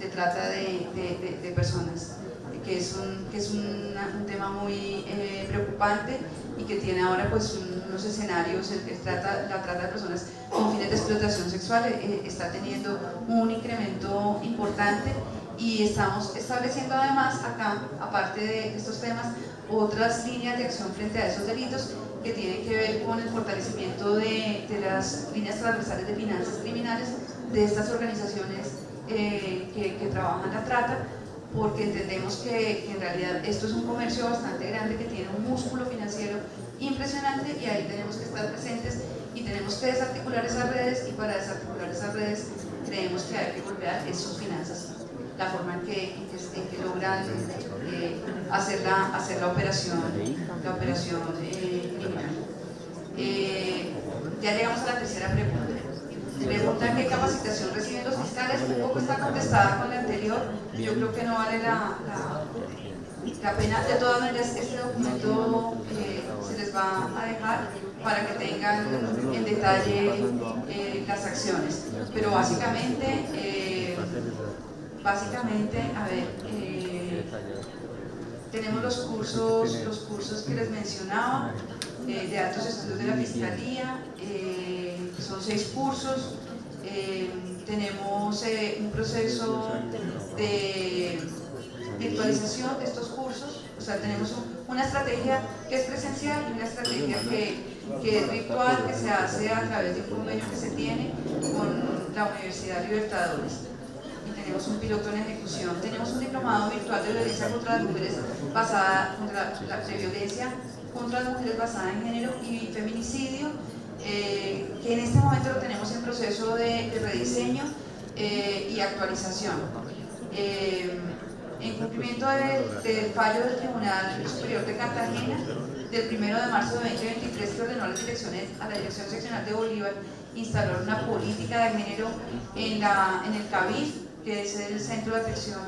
trata de personas, que es un tema muy preocupante y que tiene ahora pues unos escenarios. La trata de personas con fines de explotación sexual está teniendo un incremento importante, y estamos estableciendo además acá, aparte de estos temas, otras líneas de acción frente a esos delitos que tienen que ver con el fortalecimiento de las líneas transversales de finanzas criminales de estas organizaciones que trabajan la trata, porque entendemos que en realidad esto es un comercio bastante grande que tiene un músculo financiero impresionante, y ahí tenemos que estar presentes y tenemos que desarticular esas redes, y para desarticular esas redes creemos que hay que golpear sus finanzas, la forma en que logran hacer la operación criminal. Ya llegamos a la tercera pregunta. Pregunta qué capacitación reciben los fiscales. Un poco está contestada con la anterior. Yo creo que no vale la pena. De todas maneras, este documento se les va a dejar para que tengan en detalle las acciones. Pero básicamente, a ver, tenemos los cursos que les mencionaba, de altos estudios de la Fiscalía, son 6 cursos. Tenemos un proceso de virtualización de estos cursos, o sea, tenemos una estrategia que es presencial y una estrategia que es virtual, que se hace a través de un convenio que se tiene con la Universidad Libertadores. Y tenemos un piloto en ejecución. Tenemos un diplomado virtual de violencia contra las mujeres basada en género y feminicidio, que en este momento lo tenemos en proceso de rediseño y actualización. En cumplimiento del fallo del Tribunal Superior de Cartagena del 1 de marzo de 2023, que ordenó a la Dirección Seccional de Bolívar instalar una política de género en el CABIF, que es el Centro de Atención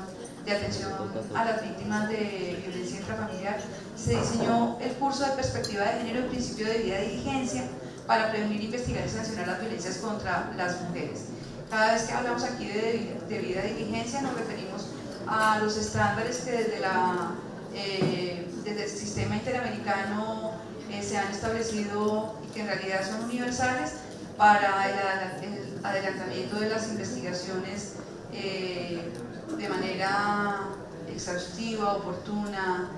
a las Víctimas de Violencia Intrafamiliar. Se diseñó el curso de Perspectiva de Género y Principio de Debida Diligencia para prevenir, investigar y sancionar las violencias contra las mujeres. Cada vez que hablamos aquí de debida diligencia nos referimos a los estándares que desde el sistema interamericano se han establecido y que en realidad son universales para el adelantamiento de las investigaciones de manera exhaustiva, oportuna,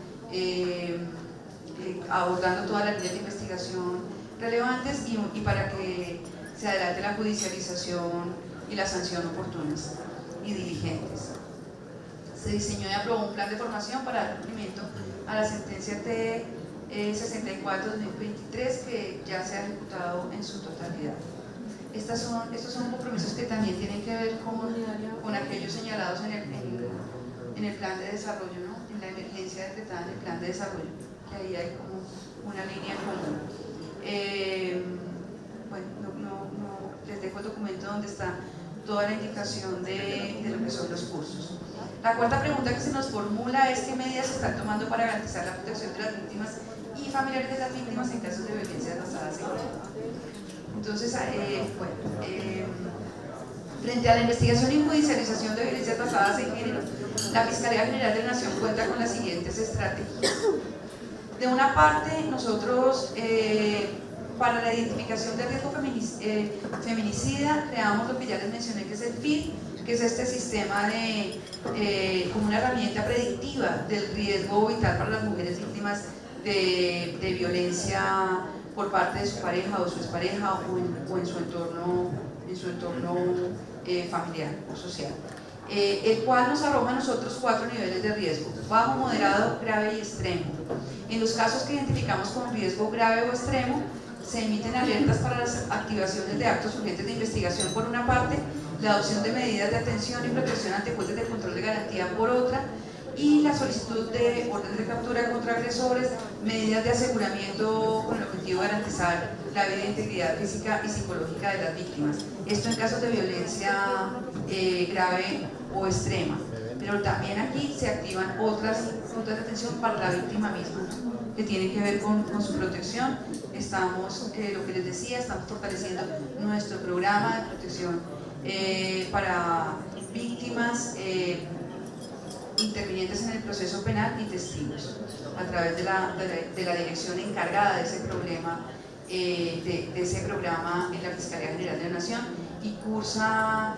abordando todas las líneas de investigación relevantes y para que se adelante la judicialización y la sanción oportunas y diligentes. Se diseñó y aprobó un plan de formación para dar cumplimiento a la sentencia T64-2023 que ya se ha ejecutado en su totalidad. Estos son compromisos que también tienen que ver con aquellos señalados en el plan de desarrollo, ¿no? En la emergencia decretada en el plan de desarrollo, que ahí hay como una línea común. Bueno, les dejo el documento donde está toda la indicación de lo que son los cursos. La cuarta pregunta que se nos formula es qué medidas se están tomando para garantizar la protección de las víctimas y familiares de las víctimas en casos de violencia basadas en género. Entonces, frente a la investigación y judicialización de violencias basadas en género, la Fiscalía General de la Nación cuenta con las siguientes estrategias. De una parte, nosotros, para la identificación del riesgo feminicida, creamos lo que ya les mencioné, que es el FID, que es este sistema como una herramienta predictiva del riesgo vital para las mujeres víctimas de violencia por parte de su pareja o su expareja o en su entorno familiar o social, el cual nos arroja a nosotros 4 niveles de riesgo: bajo, moderado, grave y extremo. En los casos que identificamos con riesgo grave o extremo, se emiten alertas para las activaciones de actos urgentes de investigación por una parte, la adopción de medidas de atención y protección ante jueces de control de garantía por otra, y la solicitud de órdenes de captura contra agresores, medidas de aseguramiento con el objetivo de garantizar la vida e integridad física y psicológica de las víctimas. Esto en casos de violencia grave o extrema. Pero también aquí se activan otras puntos de atención para la víctima misma, que tienen que ver con su protección. Estamos, lo que les decía, estamos fortaleciendo nuestro programa de protección para víctimas intervinientes en el proceso penal y testigos, a través de la dirección encargada de ese problema, de ese programa en la Fiscalía General de la Nación, y cursa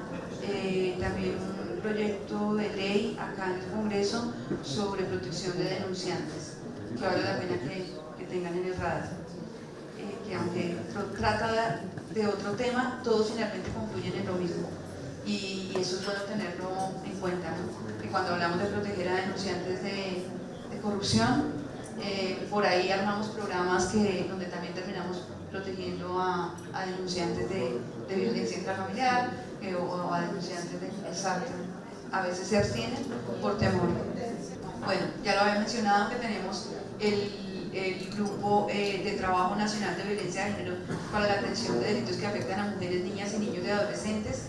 también un proyecto de ley acá en el Congreso sobre protección de denunciantes, que vale la pena que tengan en el radar, que aunque trata de otro tema, todos finalmente concluyen en lo mismo. Y eso es bueno tenerlo en cuenta, ¿no? Que cuando hablamos de proteger a denunciantes de corrupción, por ahí armamos programas donde también terminamos protegiendo a denunciantes de violencia intrafamiliar o a denunciantes de exacto. A veces se abstienen por temor. Bueno, ya lo había mencionado que tenemos el el Grupo de Trabajo Nacional de Violencia de Género para la atención de delitos que afectan a mujeres, niñas y niños y adolescentes.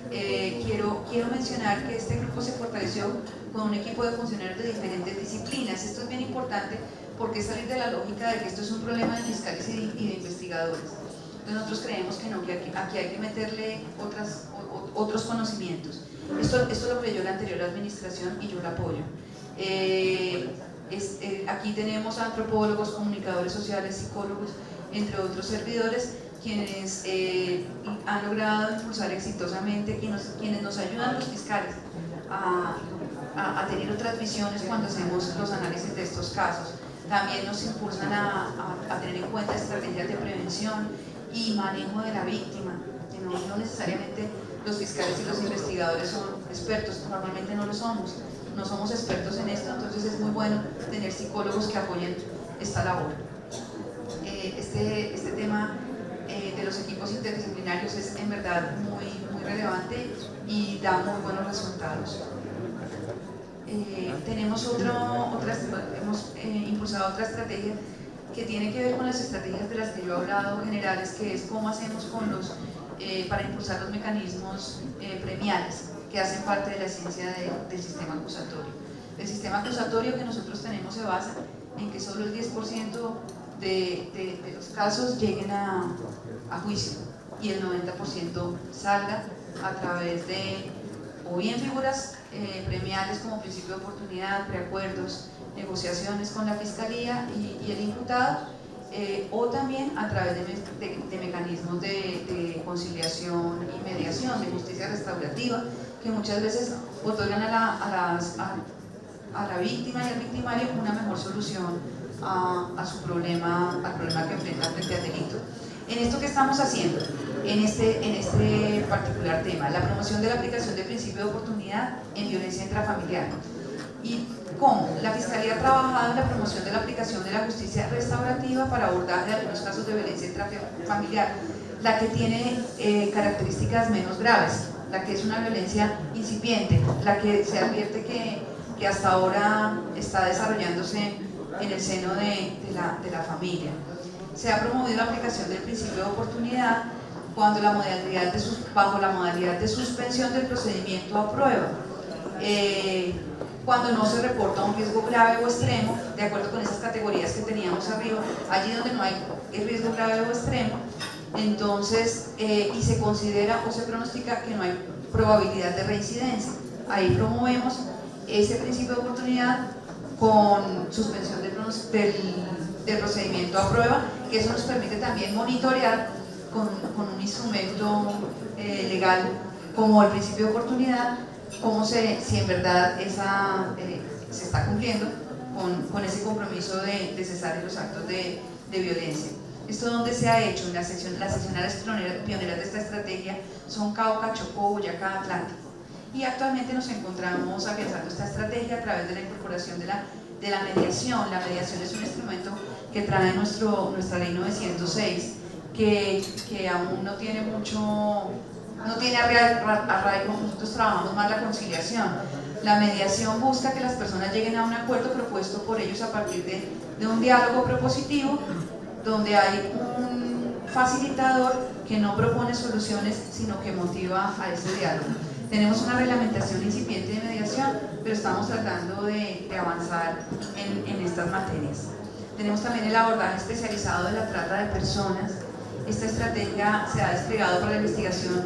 Quiero mencionar que este grupo se fortaleció con un equipo de funcionarios de diferentes disciplinas. Esto es bien importante porque es salir de la lógica de que esto es un problema de fiscales y de investigadores. Entonces nosotros creemos que no, que aquí hay que meterle otros conocimientos. Esto lo creyó la anterior administración y yo lo apoyo. Aquí tenemos antropólogos, comunicadores sociales, psicólogos, entre otros servidores, quienes han logrado impulsar exitosamente, quienes nos ayudan los fiscales a tener otras visiones cuando hacemos los análisis de estos casos. También nos impulsan a tener en cuenta estrategias de prevención y manejo de la víctima, que no necesariamente los fiscales y los investigadores son expertos, normalmente no lo somos, no somos expertos en esto, entonces es muy bueno tener psicólogos que apoyen esta labor. Este tema de los equipos interdisciplinarios es en verdad muy relevante y da muy buenos resultados. Hemos impulsado otra estrategia que tiene que ver con las estrategias de las que yo he hablado generales, que es cómo hacemos para impulsar los mecanismos premiales que hacen parte de la esencia del sistema acusatorio. El sistema acusatorio que nosotros tenemos se basa en que solo el 10% de los casos lleguen a juicio y el 90% salga a través de o bien figuras premiales como principio de oportunidad, preacuerdos, negociaciones con la Fiscalía y el imputado, o también a través de mecanismos de conciliación y mediación, de justicia restaurativa, que muchas veces otorgan a la víctima y al victimario una mejor solución al problema que enfrenta frente al delito. En esto que estamos haciendo, en este particular tema, la promoción de la aplicación del principio de oportunidad en violencia intrafamiliar. ¿Y cómo? La Fiscalía ha trabajado en la promoción de la aplicación de la justicia restaurativa para abordaje de algunos casos de violencia intrafamiliar, la que tiene características menos graves, la que es una violencia incipiente, la que se advierte que hasta ahora está desarrollándose en el seno de la familia. Se ha promovido la aplicación del principio de oportunidad bajo la modalidad de suspensión del procedimiento a prueba, cuando no se reporta un riesgo grave o extremo, de acuerdo con esas categorías que teníamos arriba, allí donde no hay el riesgo grave o extremo, entonces, y se considera o se pronostica que no hay probabilidad de reincidencia. Ahí promovemos ese principio de oportunidad con suspensión del procedimiento a prueba, que eso nos permite también monitorear con un instrumento legal como el principio de oportunidad, si en verdad se está cumpliendo con ese compromiso de cesar los actos de violencia. Esto donde se ha hecho, las seccionales pioneras de esta estrategia son Cauca, Chocó, Boyacá, Atlántico. Y actualmente nos encontramos afianzando esta estrategia a través de la incorporación de la mediación. La mediación es un instrumento que trae nuestra ley 906, que aún no tiene arraigo. Nosotros trabajamos más la conciliación. La mediación busca que las personas lleguen a un acuerdo propuesto por ellos a partir de un diálogo propositivo, donde hay un facilitador que no propone soluciones, sino que motiva a ese diálogo. Tenemos una reglamentación incipiente de mediación, pero estamos tratando de avanzar en estas materias. Tenemos también el abordaje especializado de la trata de personas. Esta estrategia se ha desplegado para la investigación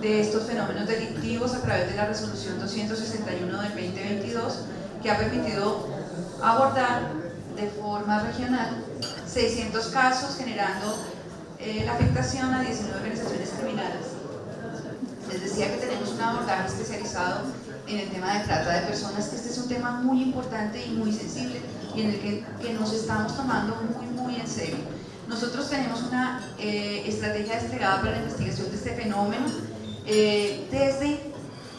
de estos fenómenos delictivos a través de la resolución 261 del 2022, que ha permitido abordar de forma regional 600 casos, generando la afectación a 19 organizaciones criminales. Les decía que tenemos un abordaje especializado en el tema de trata de personas, que este es un tema muy importante y muy sensible y en el que nos estamos tomando muy en serio. Nosotros tenemos una estrategia desplegada para la investigación de este fenómeno.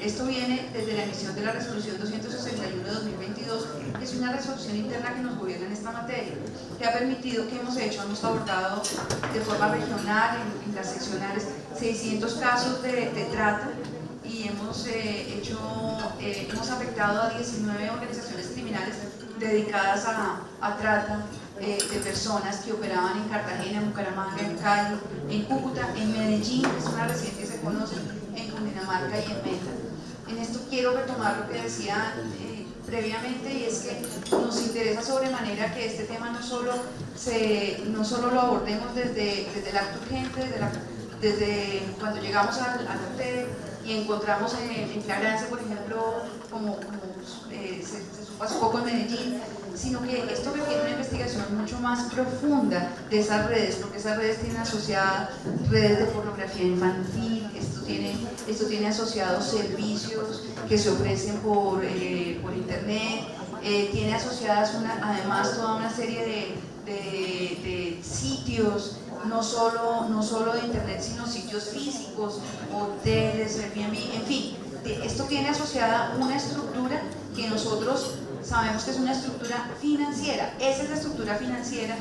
Esto viene desde la emisión de la resolución 261 de 2022, que es una resolución interna que nos gobierna en esta materia, que ha permitido que hemos abordado de forma regional, en las seccionales, 600 casos de trata, y hemos afectado a 19 organizaciones criminales dedicadas a trata de personas que operaban en Cartagena, en Bucaramanga, en Cali, en Cúcuta, en Medellín, que es una reciente que se conoce, en Cundinamarca y en Meta. En esto quiero retomar lo que decía previamente, y es que nos interesa sobremanera que este tema no solo lo abordemos desde el acto urgente, desde cuando llegamos al hotel y encontramos en flagrancia, por ejemplo, como se supo hace poco en Medellín, sino que esto requiere una investigación mucho más profunda de esas redes, porque esas redes tienen asociadas redes de pornografía infantil, esto tiene asociados servicios que se ofrecen por internet, tiene asociadas además toda una serie de sitios, no solo de internet, sino sitios físicos, hoteles, Airbnb, en fin. Esto tiene asociada una estructura que nosotros sabemos que es una estructura financiera. Esa es la estructura financiera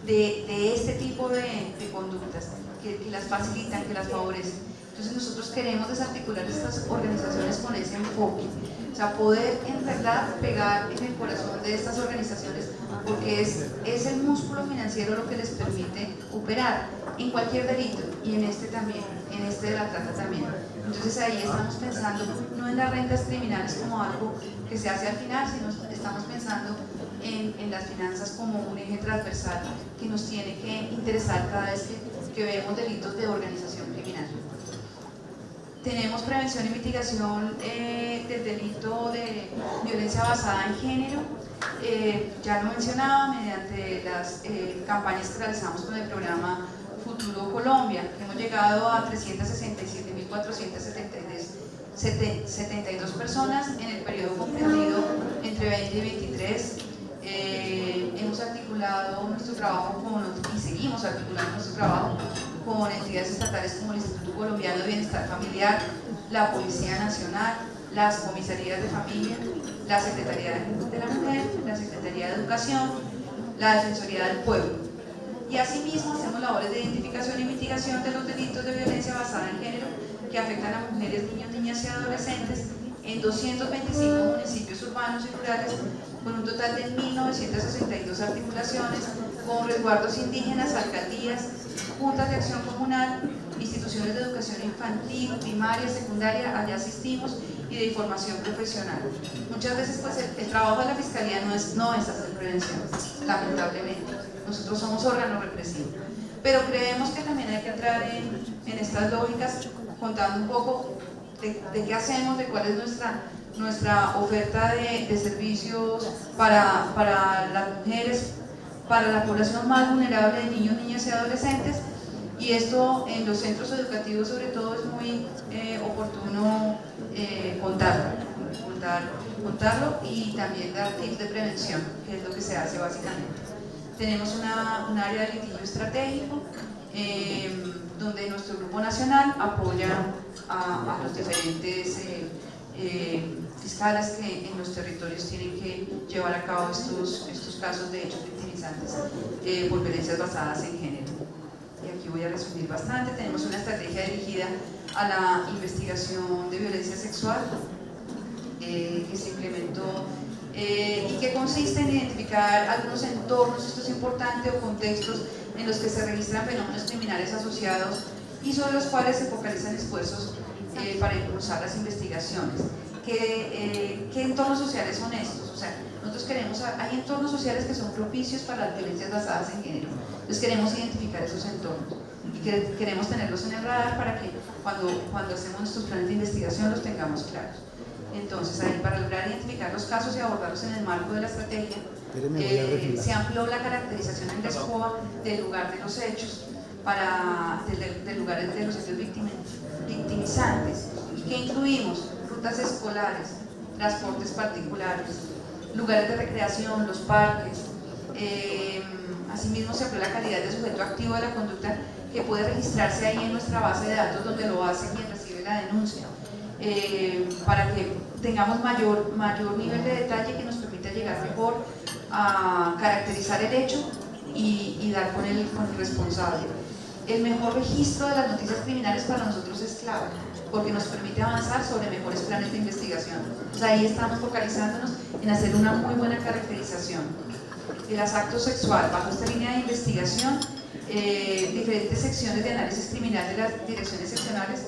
de este tipo de conductas, que las facilitan, que las favorecen. Entonces nosotros queremos desarticular estas organizaciones con ese enfoque, o sea, poder en verdad pegar en el corazón de estas organizaciones, porque es el músculo financiero lo que les permite operar en cualquier delito, y en este también, en este de la trata también. Entonces ahí estamos pensando no en las rentas criminales como algo que se hace al final, sino estamos pensando en las finanzas como un eje transversal que nos tiene que interesar cada vez que vemos delitos de organización criminal. Tenemos prevención y mitigación del delito de violencia basada en género. Ya lo mencionaba, mediante las campañas que realizamos con el programa Futuro Colombia, que hemos llegado a 367.472 personas en el periodo comprendido entre 20 y 23. Hemos articulado nuestro trabajo y seguimos articulando nuestro trabajo con entidades estatales como el Instituto Colombiano de Bienestar Familiar, la Policía Nacional, las comisarías de familia, la Secretaría de la Mujer, la Secretaría de Educación, la Defensoría del Pueblo. Y asimismo hacemos labores de identificación y mitigación de los delitos de violencia basada en género que afectan a mujeres, niños, niñas y adolescentes en 225 municipios urbanos y rurales, con un total de 1.962 articulaciones, con resguardos indígenas, alcaldías, juntas de acción comunal, instituciones de educación infantil, primaria, secundaria, allá asistimos, y de información profesional. Muchas veces pues el trabajo de la Fiscalía no es hacer prevención, lamentablemente. Nosotros somos órgano represivo. Pero creemos que también hay que entrar en estas lógicas, contando un poco de qué hacemos, de cuál es nuestra oferta de servicios para las mujeres, para la población más vulnerable de niños, niñas y adolescentes. Y esto en los centros educativos sobre todo es muy oportuno contarlo, y también dar tips de prevención, que es lo que se hace básicamente. Tenemos un área de litigio estratégico donde nuestro grupo nacional apoya a los diferentes fiscales que en los territorios tienen que llevar a cabo estos casos de hechos victimizantes por violencias basadas en género. Y aquí voy a resumir bastante. Tenemos una estrategia dirigida a la investigación de violencia sexual que se implementó y que consiste en identificar algunos entornos, esto es importante, o contextos en los que se registran fenómenos criminales asociados y sobre los cuales se focalizan esfuerzos para impulsar las investigaciones. ¿Qué entornos sociales son estos? O sea, nosotros hay entornos sociales que son propicios para las violencias basadas en género. Entonces queremos identificar esos entornos y queremos tenerlos en el radar para que cuando hacemos nuestros planes de investigación los tengamos claros. Entonces, ahí, para lograr identificar los casos y abordarlos en el marco de la estrategia, se amplió la caracterización en la SCOA del lugar de los hechos, del lugar de los hechos victimizantes. ¿Y qué incluimos? Rutas escolares, transportes particulares, lugares de recreación, los parques. Asimismo, se amplió la calidad de sujeto activo de la conducta, que puede registrarse ahí en nuestra base de datos donde lo hace quien recibe la denuncia. Para que tengamos mayor nivel de detalle que nos permita llegar mejor a caracterizar el hecho y dar con el responsable. El mejor registro de las noticias criminales para nosotros es clave, porque nos permite avanzar sobre mejores planes de investigación. Entonces ahí estamos focalizándonos en hacer una muy buena caracterización. el asalto sexual. Bajo esta línea de investigación, diferentes secciones de análisis criminal de las direcciones seccionales,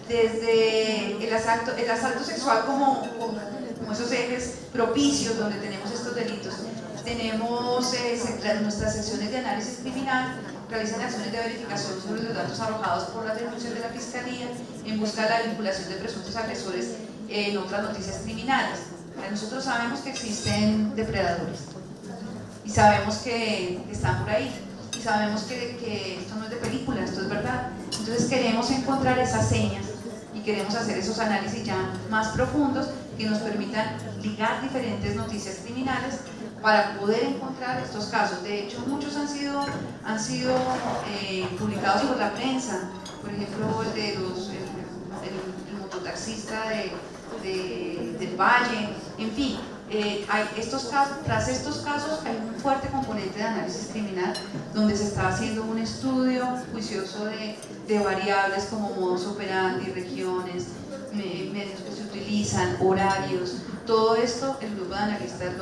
desde el asalto sexual como esos ejes propicios donde tenemos estos delitos. Tenemos nuestras secciones de análisis criminal, realizan acciones de verificación sobre los datos arrojados por las denuncias de la Fiscalía en busca de la vinculación de presuntos agresores en otras noticias criminales. Nosotros sabemos que existen depredadores y sabemos que están por ahí y sabemos que esto no es de película, esto es verdad. Entonces queremos encontrar esas señas y queremos hacer esos análisis ya más profundos que nos permitan ligar diferentes noticias criminales para poder encontrar estos casos. De hecho, muchos han sido publicados por la prensa. Por ejemplo, el de el mototaxista del Valle. En fin, tras estos casos hay un fuerte componente de análisis criminal donde se está haciendo un estudio juicioso de variables como modus operandi, regiones, medios que se utilizan, horarios. Todo esto el grupo de analistas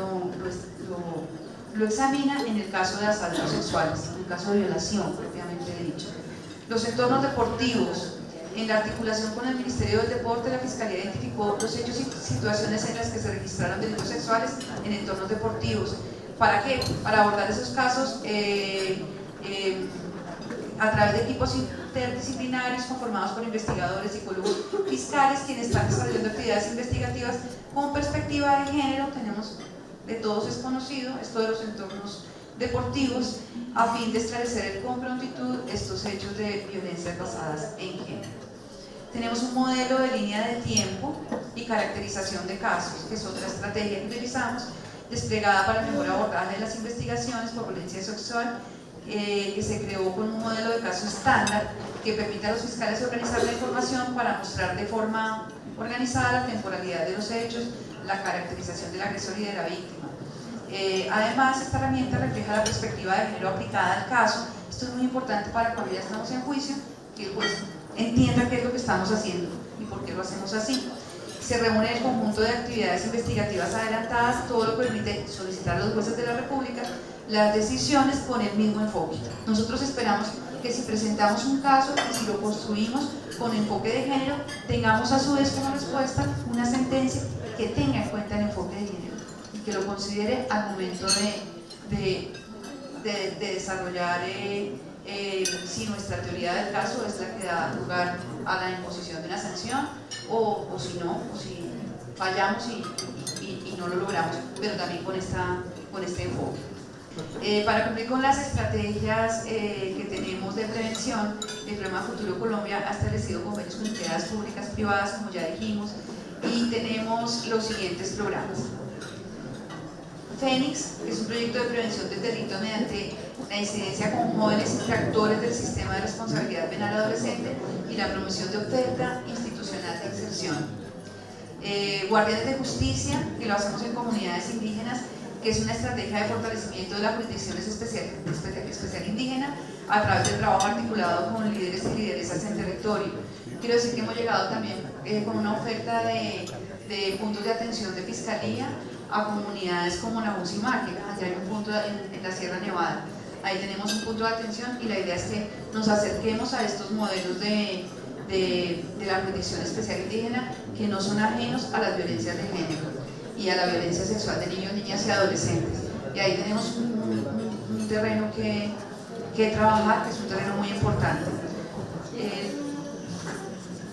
lo examina en el caso de asaltos sexuales, en el caso de violación propiamente dicho. Los entornos deportivos. En la articulación con el Ministerio del Deporte, la Fiscalía identificó los hechos y situaciones en las que se registraron delitos sexuales en entornos deportivos. ¿Para qué? Para abordar esos casos a través de equipos interdisciplinarios conformados por investigadores, psicólogos, fiscales, quienes están desarrollando actividades investigativas con perspectiva de género. Tenemos, de todos es conocido, esto de los entornos deportivos, a fin de esclarecer con prontitud estos hechos de violencias basadas en género. Tenemos un modelo de línea de tiempo y caracterización de casos, que es otra estrategia que utilizamos, desplegada para el mejor abordaje de las investigaciones por violencia sexual, que se creó con un modelo de caso estándar que permite a los fiscales organizar la información para mostrar de forma organizada la temporalidad de los hechos, la caracterización del agresor y de la víctima. Además, esta herramienta refleja la perspectiva de género aplicada al caso. Esto es muy importante para cuando ya estamos en juicio, que el juez entienda qué es lo que estamos haciendo y por qué lo hacemos así. Se reúne el conjunto de actividades investigativas adelantadas, todo lo que permite solicitar a los jueces de la República las decisiones con el mismo enfoque. Nosotros esperamos que si presentamos un caso y si lo construimos con enfoque de género, tengamos a su vez como respuesta una sentencia que tenga en cuenta el enfoque de género y que lo considere al momento de desarrollar si nuestra teoría del caso es la que da lugar a la imposición de una sanción o si no, o si fallamos y no lo logramos, pero también con este enfoque. Para cumplir con las estrategias que tenemos de prevención, el programa Futuro Colombia ha establecido convenios con entidades públicas, privadas, como ya dijimos, y tenemos los siguientes programas. Fénix, que es un proyecto de prevención del delito mediante la incidencia con jóvenes infractores del sistema de responsabilidad penal adolescente y la promoción de oferta institucional de inserción. Guardianes de Justicia, que lo hacemos en comunidades indígenas, que es una estrategia de fortalecimiento de las jurisdicciones especial indígena a través del trabajo articulado con líderes y lideresas en territorio. Quiero decir que hemos llegado también con una oferta de puntos de atención de fiscalía a comunidades como Naúz y Maque. Allá hay un punto en la Sierra Nevada. Ahí tenemos un punto de atención y la idea es que nos acerquemos a estos modelos de la jurisdicción especial indígena que no son ajenos a las violencias de género y a la violencia sexual de niños, niñas y adolescentes. Y ahí tenemos un terreno que trabajar, que es un terreno muy importante.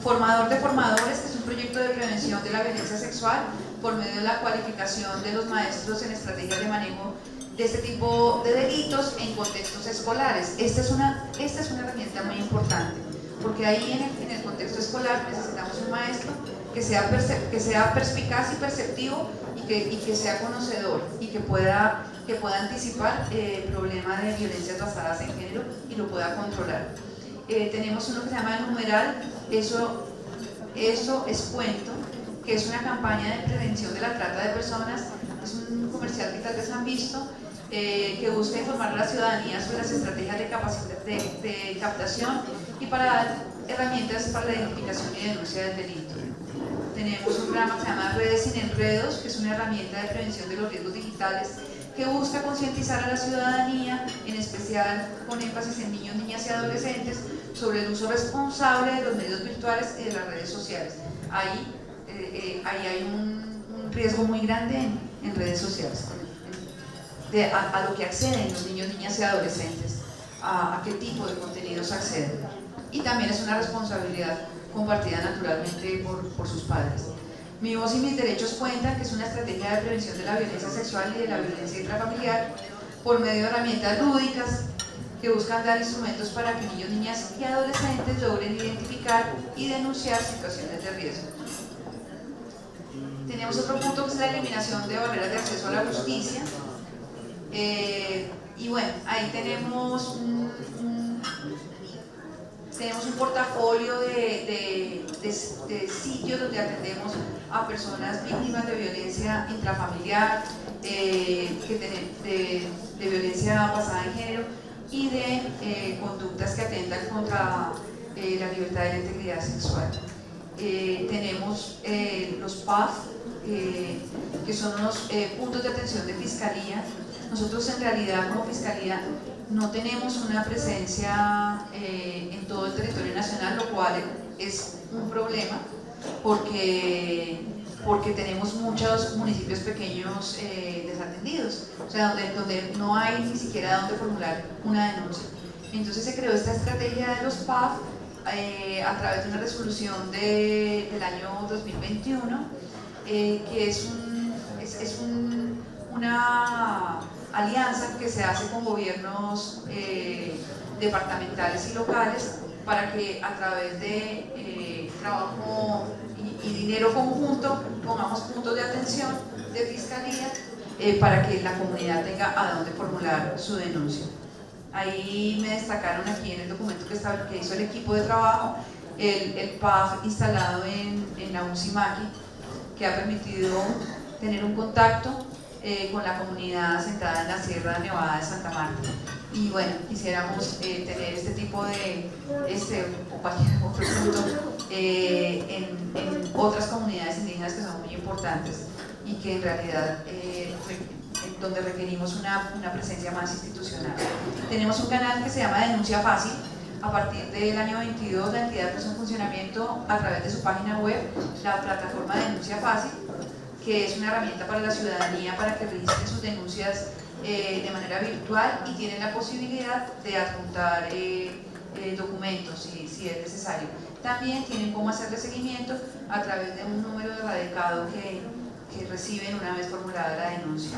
Formador de Formadores, que es un proyecto de prevención de la violencia sexual por medio de la cualificación de los maestros en estrategias de manejo de este tipo de delitos en contextos escolares. Esta es una herramienta muy importante, porque ahí en el contexto escolar necesitamos un maestro que sea perspicaz y perceptivo y que sea conocedor y que pueda anticipar el problema de violencias basadas en género y lo pueda controlar. Tenemos uno que se llama El Numeral, eso es cuento, que es una campaña de prevención de la trata de personas. Es un comercial que tal vez han visto, que busca informar a la ciudadanía sobre las estrategias de captación y para dar herramientas para la identificación y denuncia del delito. tenemos un programa que se llama Redes sin Enredos, que es una herramienta de prevención de los riesgos digitales que busca concientizar a la ciudadanía, en especial con énfasis en niños, niñas y adolescentes, sobre el uso responsable de los medios virtuales y de las redes sociales. Ahí hay un riesgo muy grande en redes sociales, a lo que acceden los niños, niñas y adolescentes, a qué tipo de contenidos acceden. Y también es una responsabilidad compartida naturalmente por sus padres. Mi voz y mis derechos cuentan, que es una estrategia de prevención de la violencia sexual y de la violencia intrafamiliar por medio de herramientas lúdicas que buscan dar instrumentos para que niños, niñas y adolescentes logren identificar y denunciar situaciones de riesgo. Tenemos otro punto que es la eliminación de barreras de acceso a la justicia. Y bueno, ahí tenemos un portafolio de sitios donde atendemos a personas víctimas de violencia intrafamiliar, de violencia basada en género y de conductas que atentan contra la libertad y la integridad sexual. Tenemos los PAF, que son unos puntos de atención de fiscalía. Nosotros en realidad como fiscalía no tenemos una presencia en todo el territorio nacional, lo cual es un problema porque tenemos muchos municipios pequeños desatendidos, o sea, donde no hay ni siquiera donde formular una denuncia. Entonces se creó esta estrategia de los PAF a través de una resolución del año 2021, que es una alianza que se hace con gobiernos departamentales y locales para que a través de trabajo y dinero conjunto pongamos puntos de atención de fiscalía para que la comunidad tenga a dónde formular su denuncia. Ahí me destacaron aquí en el documento que hizo el equipo de trabajo el PAF instalado en la UNCIMAQui, que ha permitido tener un contacto con la comunidad sentada en la Sierra Nevada de Santa Marta. Y bueno, quisiéramos tener este tipo de, o cualquier otro punto en otras comunidades indígenas que son muy importantes y que en realidad donde requerimos una presencia más institucional. Tenemos un canal que se llama Denuncia Fácil. A partir del año 22 la entidad puso en funcionamiento a través de su página web la plataforma Denuncia Fácil, que es una herramienta para la ciudadanía para que registren sus denuncias de manera virtual y tienen la posibilidad de adjuntar documentos si es necesario. También tienen cómo hacerle seguimiento a través de un número de radicado que reciben una vez formulada la denuncia.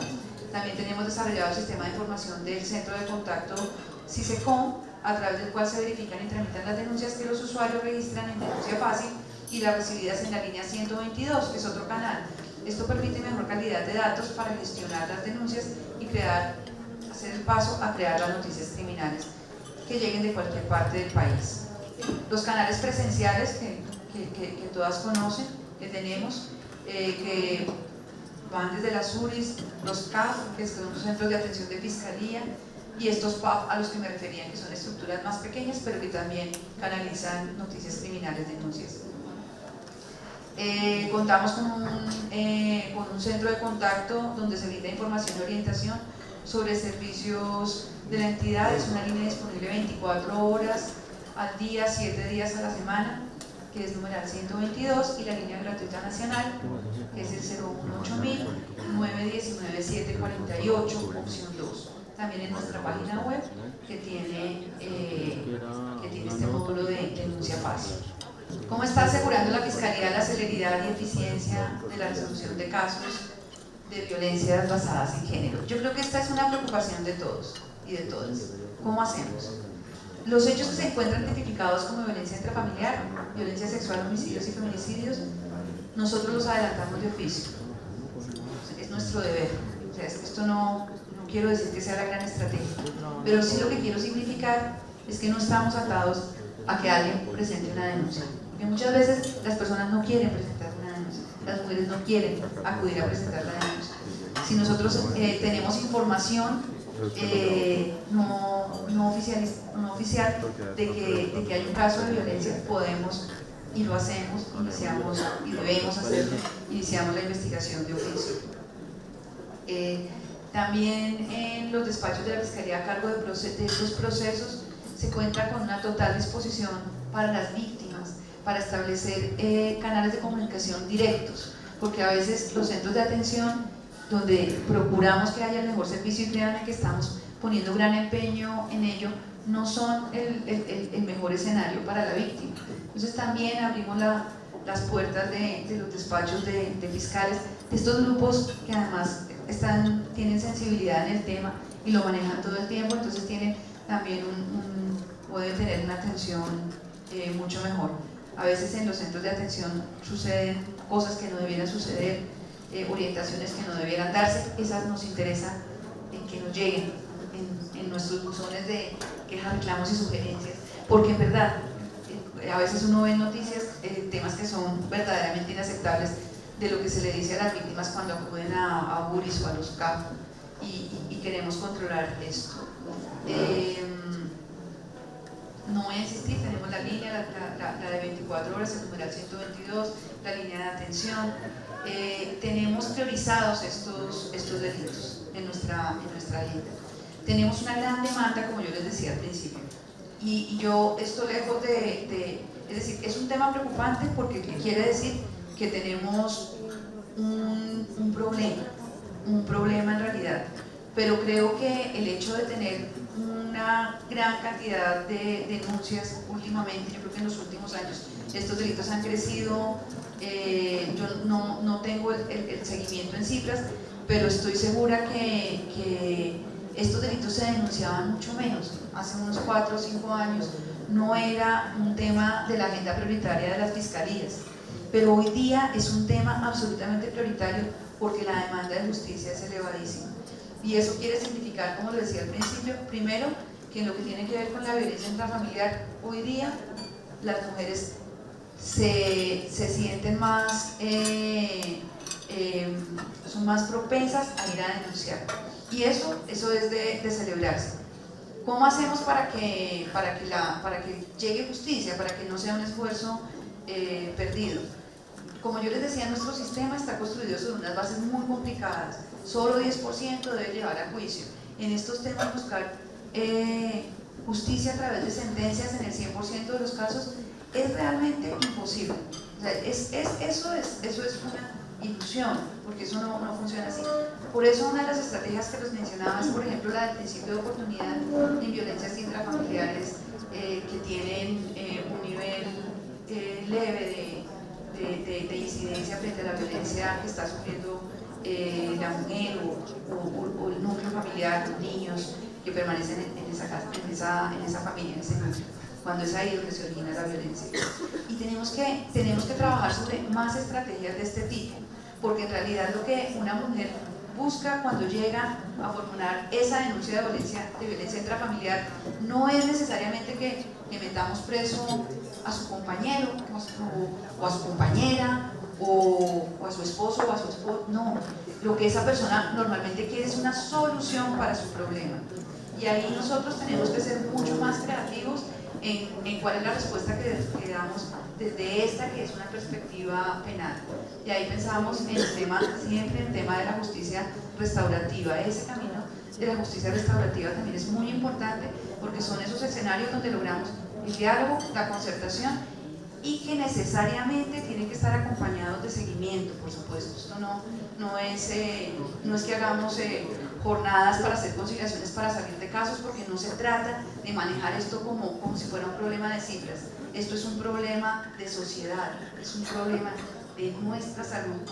También tenemos desarrollado el sistema de información del centro de contacto CISECOM, a través del cual se verifican y tramitan las denuncias que los usuarios registran en Denuncia Fácil y las recibidas en la línea 122, que es otro canal. Esto permite mejor calidad de datos para gestionar las denuncias y hacer el paso a crear las noticias criminales que lleguen de cualquier parte del país. Los canales presenciales que todas conocen, que tenemos, que van desde las URIs, los CAF, que son los centros de atención de fiscalía, y estos PAF a los que me refería, que son estructuras más pequeñas, pero que también canalizan noticias criminales, denuncias. Contamos con un centro de contacto donde se brinda información y orientación sobre servicios de la entidad. Es una línea disponible 24 horas al día, 7 días a la semana, que es numeral 122, y la línea gratuita nacional, que es el 018.000 919-748, opción 2. También en nuestra página web, que tiene este módulo de denuncia fácil. ¿Cómo está asegurando la Fiscalía la celeridad y eficiencia de la resolución de casos de violencias basadas en género? Yo creo que esta es una preocupación de todos y de todas. ¿Cómo hacemos? Los hechos que se encuentran tipificados como violencia intrafamiliar, violencia sexual, homicidios y feminicidios, nosotros los adelantamos de oficio. Es nuestro deber. O sea, esto no quiero decir que sea la gran estrategia, pero sí lo que quiero significar es que no estamos atados a que alguien presente una denuncia. Porque muchas veces las personas no quieren presentar una denuncia, las mujeres no quieren acudir a presentar la denuncia. Si nosotros tenemos información no oficial de que hay un caso de violencia, podemos y lo hacemos, iniciamos y debemos hacerlo, iniciamos la investigación de oficio. También en los despachos de la Fiscalía a cargo de estos procesos se cuenta con una total disposición para las víctimas, para establecer canales de comunicación directos, porque a veces los centros de atención, donde procuramos que haya el mejor servicio, y créanme que estamos poniendo gran empeño en ello, no son el mejor escenario para la víctima. Entonces también abrimos las puertas de los despachos de fiscales, de estos grupos que además tienen sensibilidad en el tema y lo manejan todo el tiempo, entonces tienen también pueden tener una atención mucho mejor. A veces en los centros de atención suceden cosas que no debieran suceder, orientaciones que no debieran darse, esas nos interesa que nos lleguen en nuestros buzones de quejas, reclamos y sugerencias, porque en verdad a veces uno ve en noticias temas que son verdaderamente inaceptables de lo que se le dice a las víctimas cuando acuden a Buris o a los CAP, y queremos controlar esto. No voy a insistir, tenemos la línea, la de 24 horas, el numeral 122, la línea de atención. Tenemos priorizados estos delitos en nuestra agenda. Tenemos una gran demanda, como yo les decía al principio, y yo esto lejos es decir, es un tema preocupante porque quiere decir que tenemos un problema en realidad, pero creo que el hecho de tener una gran cantidad de denuncias últimamente, yo creo que en los últimos años estos delitos han crecido, yo no tengo el seguimiento en cifras, pero estoy segura que estos delitos se denunciaban mucho menos. Hace unos 4 o 5 años no era un tema de la agenda prioritaria de las fiscalías, pero hoy día es un tema absolutamente prioritario porque la demanda de justicia es elevadísima. Y eso quiere significar, como lo decía al principio, primero, que en lo que tiene que ver con la violencia intrafamiliar, hoy día las mujeres se sienten más, son más propensas a ir a denunciar. Y eso es de celebrarse. ¿Cómo hacemos para que llegue justicia, para que no sea un esfuerzo perdido? Como yo les decía, nuestro sistema está construido sobre unas bases muy complicadas. Solo 10% debe llevar a juicio. En estos temas buscar justicia a través de sentencias en el 100% de los casos es realmente imposible. O sea, eso es una ilusión, porque eso no funciona así. Por eso una de las estrategias que les mencionaba es, por ejemplo, la del principio de oportunidad en violencias intrafamiliares que tienen un nivel leve de incidencia frente a la violencia que está sufriendo la mujer o el núcleo familiar, los niños que permanecen en esa familia, en ese núcleo, cuando es ahí donde se origina la violencia. Y tenemos que trabajar sobre más estrategias de este tipo, porque en realidad lo que una mujer busca cuando llega a formular esa denuncia de violencia intrafamiliar no es necesariamente que metamos preso a su compañero o a su compañera o a su esposo o a su esposa, no. Lo que esa persona normalmente quiere es una solución para su problema. Y ahí nosotros tenemos que ser mucho más creativos en cuál es la respuesta que damos desde esta, que es una perspectiva penal. Y ahí pensamos en el tema, siempre en el tema de la justicia restaurativa. Ese camino de la justicia restaurativa también es muy importante porque son esos escenarios donde logramos el diálogo, la concertación, y que necesariamente tienen que estar acompañados de seguimiento, por supuesto. Esto no es que hagamos jornadas para hacer conciliaciones para salir de casos, porque no se trata de manejar esto como si fuera un problema de cifras. Esto es un problema de sociedad, es un problema de nuestra salud,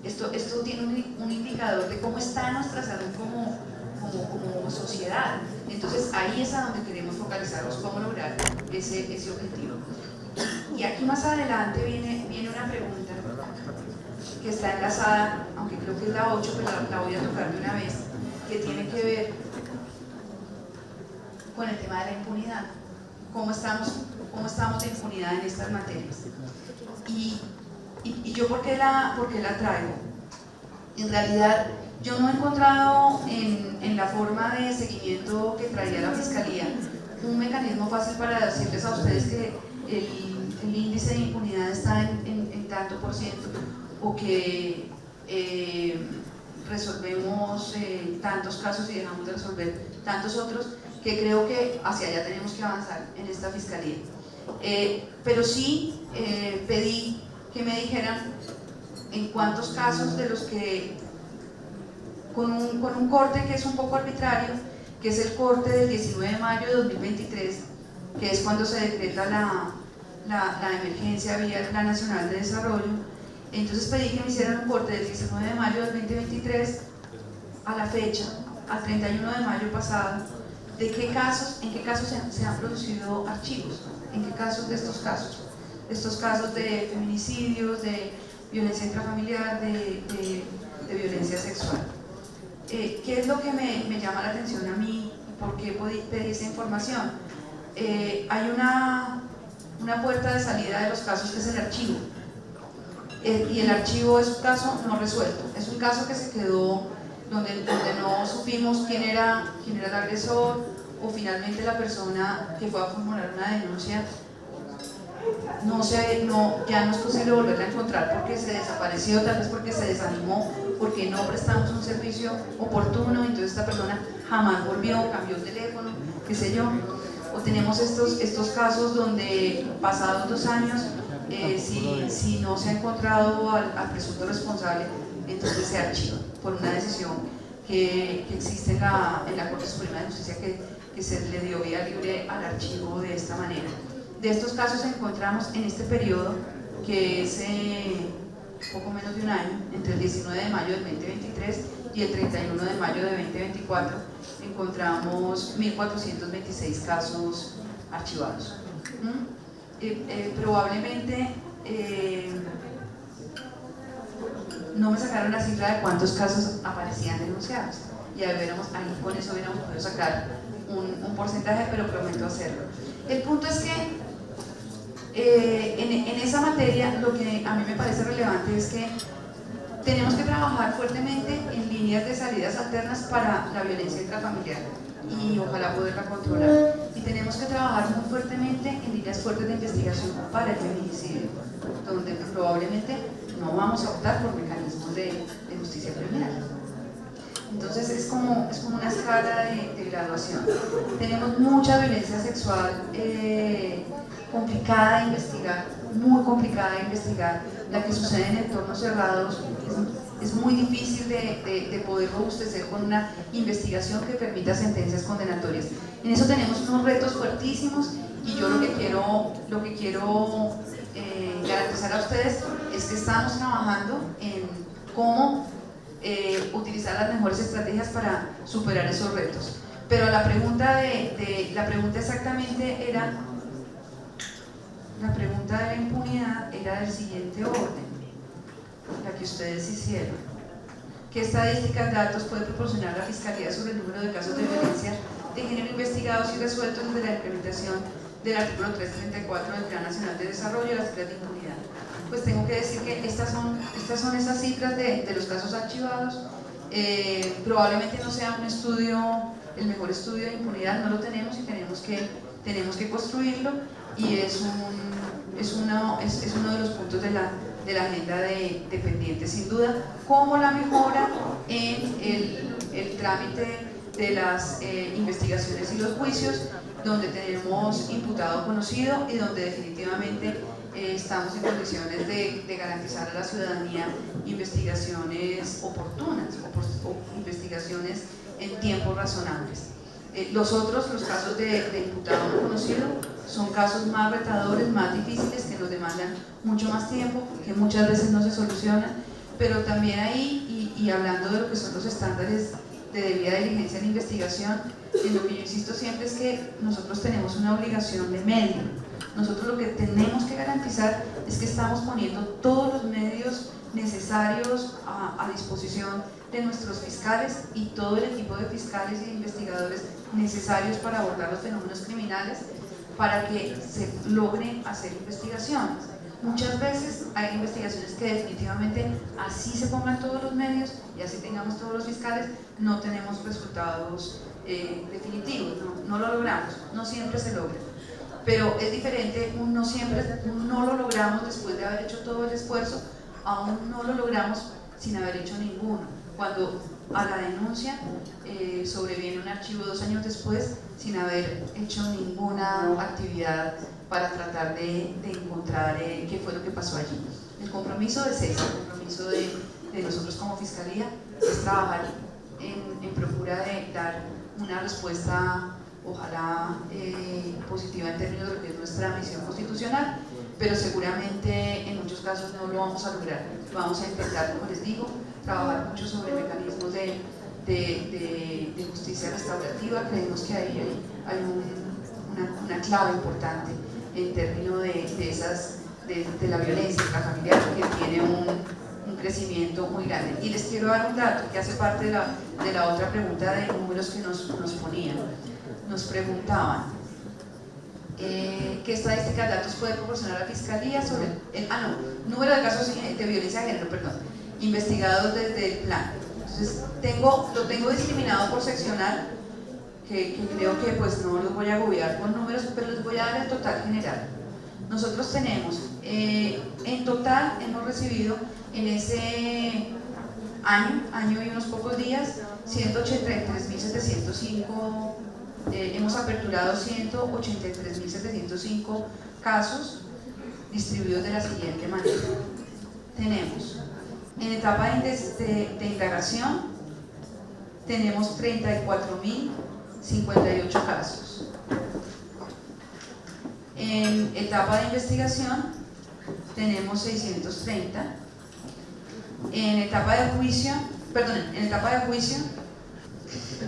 esto tiene un indicador de cómo está nuestra salud como sociedad. Entonces ahí es a donde queremos focalizarnos, cómo lograr ese objetivo. Y aquí más adelante viene una pregunta que está enlazada, aunque creo que es la 8, pero la voy a tocar de una vez, que tiene que ver con el tema de la impunidad. ¿Cómo estamos de impunidad en estas materias? Y yo, ¿por qué la traigo? En realidad, yo no he encontrado en la forma de seguimiento que traía la Fiscalía un mecanismo fácil para decirles a ustedes que el índice de impunidad está en tanto por ciento, o que resolvemos tantos casos y dejamos de resolver tantos otros, que creo que hacia allá tenemos que avanzar en esta fiscalía. Pero sí pedí que me dijeran en cuántos casos de los que, con un corte que es un poco arbitrario, que es el corte del 19 de mayo de 2023, que es cuando se decreta la emergencia vía el Plan Nacional de Desarrollo. Entonces pedí que me hicieran un corte del 19 de mayo del 2023 a la fecha, al 31 de mayo pasado, de en qué casos se han producido archivos, en qué casos de estos casos de feminicidios, de violencia intrafamiliar, de violencia sexual. ¿Qué es lo que me llama la atención a mí? ¿Por qué pedí esa información? Hay una puerta de salida de los casos que es el archivo. Y el archivo es un caso no resuelto, es un caso que se quedó donde no supimos quién era el agresor, o finalmente la persona que fue a formular una denuncia ya no es posible volverla a encontrar porque se desapareció, tal vez porque se desanimó, porque no prestamos un servicio oportuno, entonces esta persona jamás volvió, cambió el teléfono, qué sé yo. O tenemos estos casos donde pasados 2 años, si no se ha encontrado al presunto responsable, entonces se archiva por una decisión que existe en la Corte Suprema de Justicia, que se le dio vía libre al archivo de esta manera. De estos casos encontramos en este periodo, que es poco menos de un año, entre el 19 de mayo del 2023 y el 31 de mayo de 2024, encontramos 1.426 casos archivados. Probablemente no me sacaron la cifra de cuántos casos aparecían denunciados, y ahí con eso hubiéramos podido sacar un porcentaje, pero prometo hacerlo. El punto es que en esa materia lo que a mí me parece relevante es que tenemos que trabajar fuertemente en líneas de salidas alternas para la violencia intrafamiliar y ojalá poderla controlar, y tenemos que trabajar muy fuertemente en líneas fuertes de investigación para el feminicidio, donde probablemente no vamos a optar por mecanismos de justicia criminal. Entonces es como una escala de graduación. Tenemos mucha violencia sexual complicada de investigar, muy complicada de investigar. La que sucede en entornos cerrados es muy difícil de poder robustecer con una investigación que permita sentencias condenatorias. En eso tenemos unos retos fuertísimos, y yo lo que quiero garantizar a ustedes es que estamos trabajando en cómo utilizar las mejores estrategias para superar esos retos. Pero la pregunta exactamente era, la pregunta de la impunidad era del siguiente orden, la que ustedes hicieron. ¿Qué estadísticas, datos puede proporcionar la Fiscalía sobre el número de casos de violencia de género investigados y resueltos desde la implementación del artículo 334 del Plan Nacional de Desarrollo y las cifras de impunidad? Pues tengo que decir que estas son esas cifras de los casos archivados. Probablemente no sea un estudio, el mejor estudio de impunidad, no lo tenemos, y tenemos que construirlo, y es uno de los puntos de la agenda de pendientes, sin duda, como la mejora en el trámite de las investigaciones y los juicios, donde tenemos imputado conocido y donde definitivamente estamos en condiciones de garantizar a la ciudadanía investigaciones oportunas o investigaciones en tiempos razonables. Los casos de imputado no conocido, son casos más retadores, más difíciles, que nos demandan mucho más tiempo, que muchas veces no se solucionan, pero también ahí, y hablando de lo que son los estándares de debida diligencia en la investigación, en lo que yo insisto siempre es que nosotros tenemos una obligación de medio. Nosotros lo que tenemos que garantizar es que estamos poniendo todos los medios necesarios a disposición de nuestros fiscales y todo el equipo de fiscales y de investigadores necesarios para abordar los fenómenos criminales, para que se logren hacer investigaciones. Muchas veces hay investigaciones que definitivamente, así se pongan todos los medios y así tengamos todos los fiscales, no tenemos resultados definitivos, no lo logramos, no siempre se logra. pero es diferente, uno no lo logramos después de haber hecho todo el esfuerzo, aún no lo logramos sin haber hecho ninguno. Cuando a la denuncia sobreviene un archivo 2 años después sin haber hecho ninguna actividad para tratar de encontrar qué fue lo que pasó allí. El compromiso de CESA, el compromiso de nosotros como Fiscalía, es trabajar en procura de dar una respuesta, ojalá positiva en términos de lo que es nuestra misión constitucional, pero seguramente en muchos casos no lo vamos a lograr. Vamos a intentar, como les digo, trabajar mucho sobre mecanismos de justicia restaurativa. Creemos que ahí hay una clave importante en términos de la violencia intrafamiliar, que tiene un crecimiento muy grande. Y les quiero dar un dato que hace parte de la otra pregunta de números que nos ponían. Nos preguntaban qué estadísticas de datos puede proporcionar la Fiscalía sobre número de casos de violencia de género, investigados desde el plan. Entonces lo tengo discriminado por seccional, que creo que pues no los voy a agobiar con números, pero les voy a dar el total general. Nosotros tenemos, en total hemos recibido en ese año y unos pocos días, 183.705, hemos aperturado 183.705 casos distribuidos de la siguiente manera. Tenemos, en etapa de indagación, tenemos 34.058 casos. En etapa de investigación tenemos 630. En etapa de juicio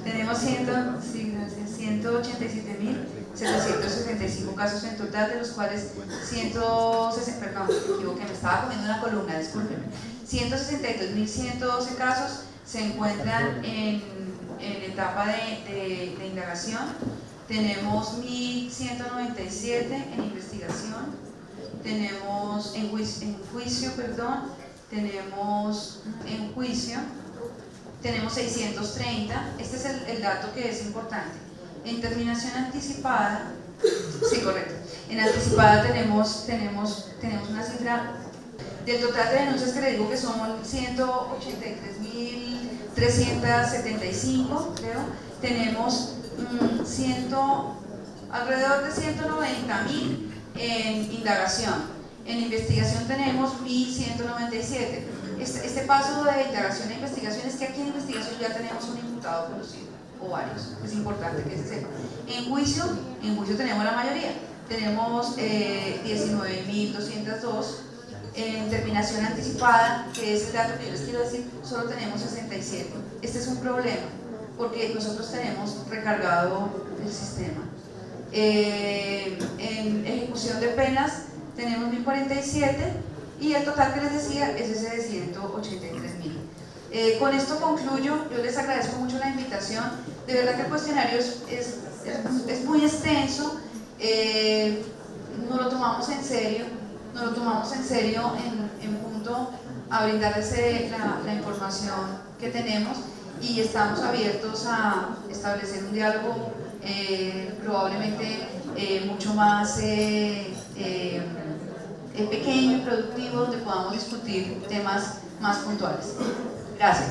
tenemos 187.765 casos en total, de los cuales 162.112 casos se encuentran en etapa de indagación. Tenemos 1.197 en investigación, tenemos en juicio, tenemos 630. Este es el dato que es importante. En terminación anticipada, sí, correcto, en anticipada tenemos una cifra del total de denuncias que le digo que son 183.375, creo. Tenemos alrededor de 190.000 en indagación. En investigación tenemos 1.197. Este paso de indagación a investigación es que aquí en investigación ya tenemos un imputado conocido, o varios, es importante que se sepa. En juicio tenemos la mayoría, tenemos 19.202. En terminación anticipada, que es el dato que yo les quiero decir, solo tenemos 67. Este es un problema, porque nosotros tenemos recargado el sistema. En ejecución de penas tenemos 1.047 y el total que les decía es ese de 183.000. Con esto concluyo. Yo les agradezco mucho la invitación. De verdad que el cuestionario es muy extenso. Nos lo tomamos en serio en punto a brindarles la información que tenemos, y estamos abiertos a establecer un diálogo probablemente mucho más pequeño y productivo, donde podamos discutir temas más puntuales. Gracias.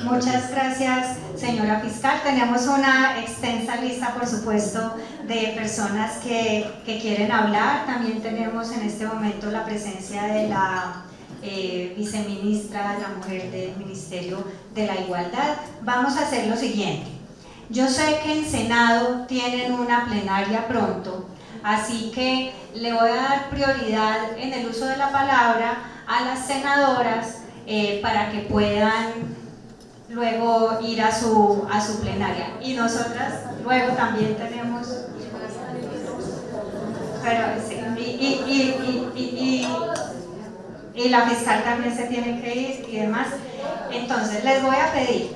Muchas gracias, señora fiscal. Tenemos una extensa lista, por supuesto, de personas que quieren hablar. También tenemos en este momento la presencia de la viceministra de la Mujer del Ministerio de la Igualdad. Vamos a hacer lo siguiente. Yo sé que en Senado tienen una plenaria pronto, así que le voy a dar prioridad en el uso de la palabra a las senadoras para que puedan luego ir a su plenaria. Y nosotras luego también tenemos, pero sí, y la fiscal también se tiene que ir y demás. Entonces les voy a pedir,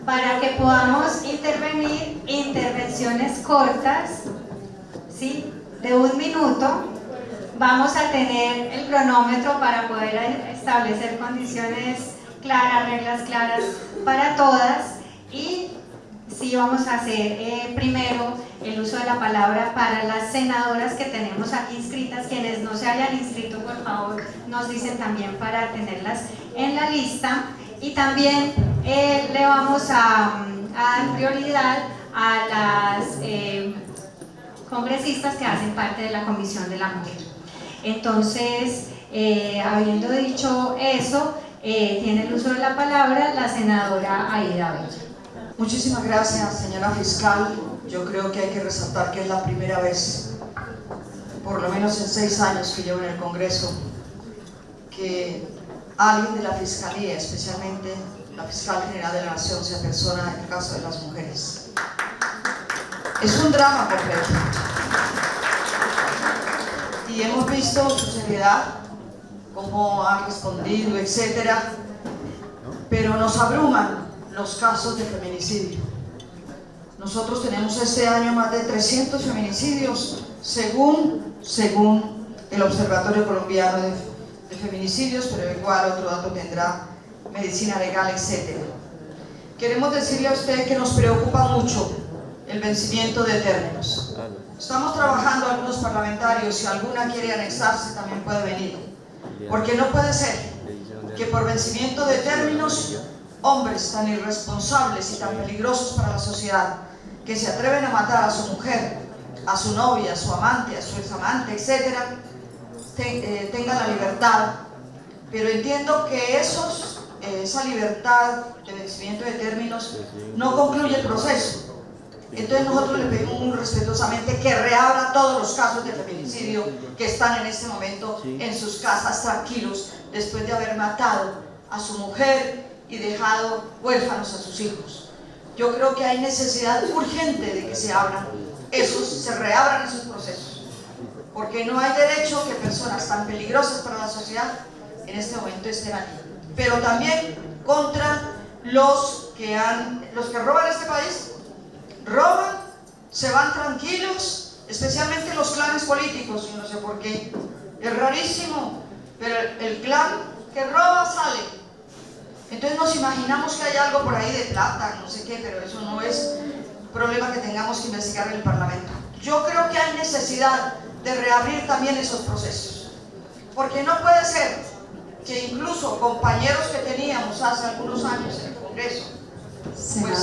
para que podamos intervenir, intervenciones cortas, ¿sí?, de 1 minuto. Vamos a tener el cronómetro para poder establecer condiciones claras, reglas claras para todas, y sí vamos a hacer primero el uso de la palabra para las senadoras que tenemos aquí inscritas. Quienes no se hayan inscrito, por favor, nos dicen también para tenerlas en la lista. Y también le vamos a dar prioridad a las congresistas que hacen parte de la Comisión de la Mujer. Entonces, habiendo dicho eso, tiene el uso de la palabra la senadora Aida Bella. Muchísimas gracias, señora fiscal. Yo creo que hay que resaltar que es la primera vez, por lo menos en 6 años que llevo en el Congreso, que alguien de la Fiscalía, especialmente la Fiscal General de la Nación, se apersona en el caso de las mujeres. Es un drama completo. Y hemos visto su seriedad, cómo ha respondido, etcétera, pero nos abruman los casos de feminicidio. Nosotros tenemos este año más de 300 feminicidios, según el Observatorio Colombiano de Feminicidios, pero igual otro dato tendrá Medicina Legal, etc. Queremos decirle a usted que nos preocupa mucho el vencimiento de términos. Estamos trabajando algunos parlamentarios, si alguna quiere anexarse también puede venir, porque no puede ser que por vencimiento de términos hombres tan irresponsables y tan peligrosos para la sociedad, que se atreven a matar a su mujer, a su novia, a su amante, a su examante, etc., tengan la libertad. Pero entiendo que esa libertad de vencimiento de términos no concluye el proceso. Entonces nosotros le pedimos muy respetuosamente que reabra todos los casos de feminicidio que están en este momento en sus casas tranquilos, después de haber matado a su mujer y dejado huérfanos a sus hijos. Yo creo que hay necesidad urgente de que se reabran esos procesos, porque no hay derecho que personas tan peligrosas para la sociedad en este momento estén aquí. Pero también contra los que roban este país, roban, se van tranquilos, especialmente los clanes políticos, yo no sé por qué, es rarísimo, pero el clan que roba sale. Entonces nos imaginamos que hay algo por ahí de plata, no sé qué, pero eso no es problema que tengamos que investigar en el Parlamento. Yo creo que hay necesidad de reabrir también esos procesos, porque no puede ser que incluso compañeros que teníamos hace algunos años en el Congreso, pues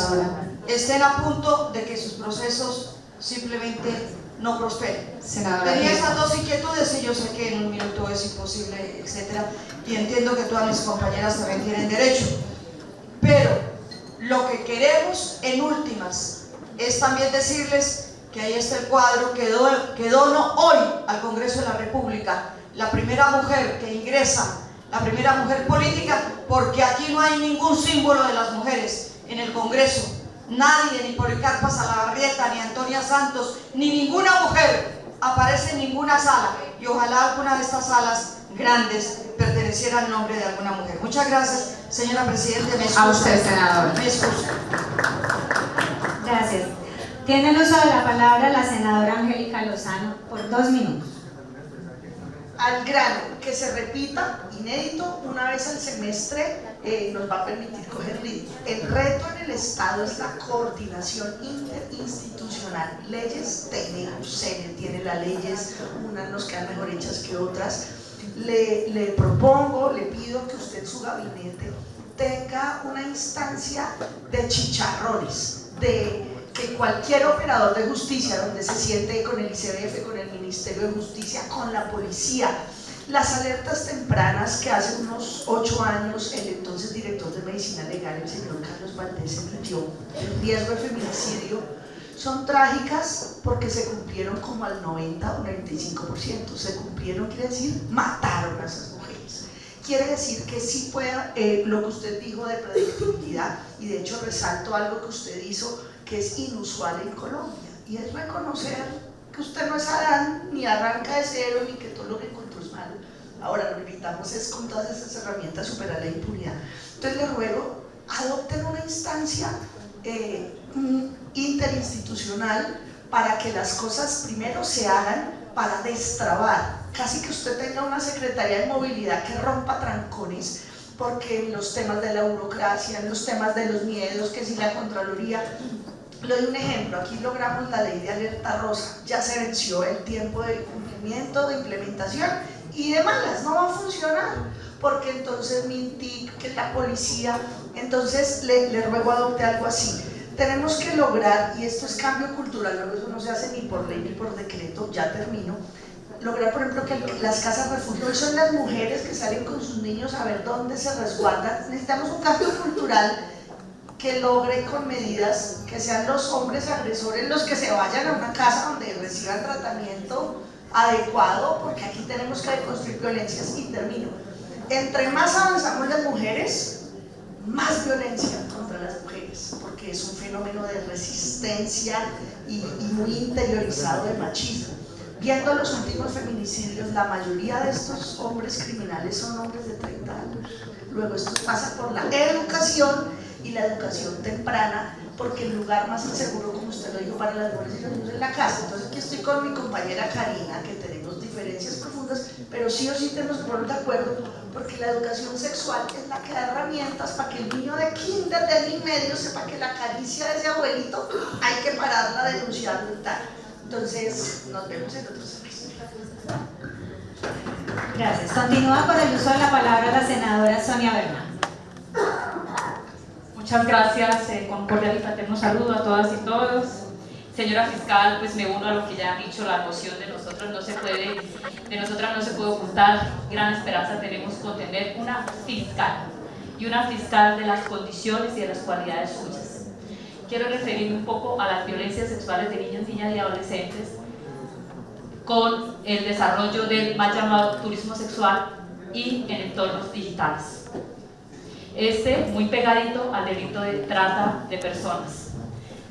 estén a punto de que sus procesos simplemente no prosperen. Tenía esas dos inquietudes y yo sé que en un minuto es imposible, etcétera, y entiendo que todas mis compañeras también tienen derecho, pero lo que queremos en últimas es también decirles que ahí está el cuadro que dono hoy al Congreso de la República, la primera mujer que ingresa, la primera mujer política, porque aquí no hay ningún símbolo de las mujeres en el Congreso. Nadie, ni Policarpa Salabarrieta, ni Antonia Santos, ni ninguna mujer aparece en ninguna sala, y ojalá alguna de estas salas grandes perteneciera al nombre de alguna mujer. Muchas gracias, señora Presidenta. A usted, senadora. Me excuso. Gracias. Tiene el uso de la palabra la senadora Angélica Lozano por 2 minutos. Al grano, que se repita, inédito, una vez al semestre, nos va a permitir coger ritmo. El reto en el Estado es la coordinación interinstitucional. Leyes tenemos, CENE tiene las leyes, unas nos quedan mejor hechas que otras. Le propongo, le pido que usted, su gabinete, tenga una instancia de chicharrones, de que cualquier operador de justicia donde se siente con el ICBF, con el Ministerio de Justicia, con la policía, las alertas tempranas que hace unos 8 años el entonces director de Medicina Legal, el señor Carlos Valdés, emitió, el riesgo de feminicidio, son trágicas porque se cumplieron como al 90 o 95%. Se cumplieron, quiere decir, mataron a esas mujeres. Quiere decir que sí puede, lo que usted dijo de predictibilidad, y de hecho resalto algo que usted hizo que es inusual en Colombia, y es reconocer que usted no es Adán, ni arranca de cero, ni que todo lo que encontró es malo. Ahora lo que necesitamos es con todas esas herramientas superar la impunidad. Entonces le ruego, adopten una instancia interinstitucional para que las cosas primero se hagan para destrabar, casi que usted tenga una Secretaría de Movilidad que rompa trancones, porque en los temas de la burocracia, en los temas de los miedos, que si la Contraloría, Le doy un ejemplo, aquí logramos la ley de alerta rosa, ya se venció el tiempo de cumplimiento, de implementación, y de malas, no va a funcionar, porque entonces Mintic, que la policía, entonces le ruego adopte algo así. Tenemos que lograr, y esto es cambio cultural, luego eso no se hace ni por ley ni por decreto, ya termino, lograr por ejemplo que las casas refugio, hoy son las mujeres que salen con sus niños a ver dónde se resguardan. Necesitamos un cambio cultural que logre con medidas que sean los hombres agresores los que se vayan a una casa donde reciban tratamiento adecuado, porque aquí tenemos que deconstruir violencias. Y termino, entre más avanzamos las mujeres, más violencia contra las mujeres, porque es un fenómeno de resistencia y muy interiorizado de machismo. Viendo los últimos feminicidios, la mayoría de estos hombres criminales son hombres de 30 años. Luego esto pasa por la educación y la educación temprana, porque el lugar más inseguro, como usted lo dijo, para las mujeres y los niños es la casa. Entonces aquí estoy con mi compañera Karina, que tenemos diferencias profundas, pero sí o sí tenemos que ponernos de acuerdo, porque la educación sexual es la que da herramientas para que el niño de kinder, de año y medio, sepa que la caricia de ese abuelito hay que pararla, denunciarlo y tal. Entonces, nos vemos en otros servicios. Gracias. Continúa con el uso de la palabra la senadora Sonia Bernal. Muchas gracias, con cordial y fraterno saludo a todas y todos. Señora fiscal, pues me uno a lo que ya han dicho, la moción de nosotras no se puede ocultar. Gran esperanza tenemos con tener una fiscal, y una fiscal de las condiciones y de las cualidades suyas. Quiero referirme un poco a las violencias sexuales de niños, niñas y adolescentes con el desarrollo del mal llamado turismo sexual y en entornos digitales. Muy pegadito al delito de trata de personas.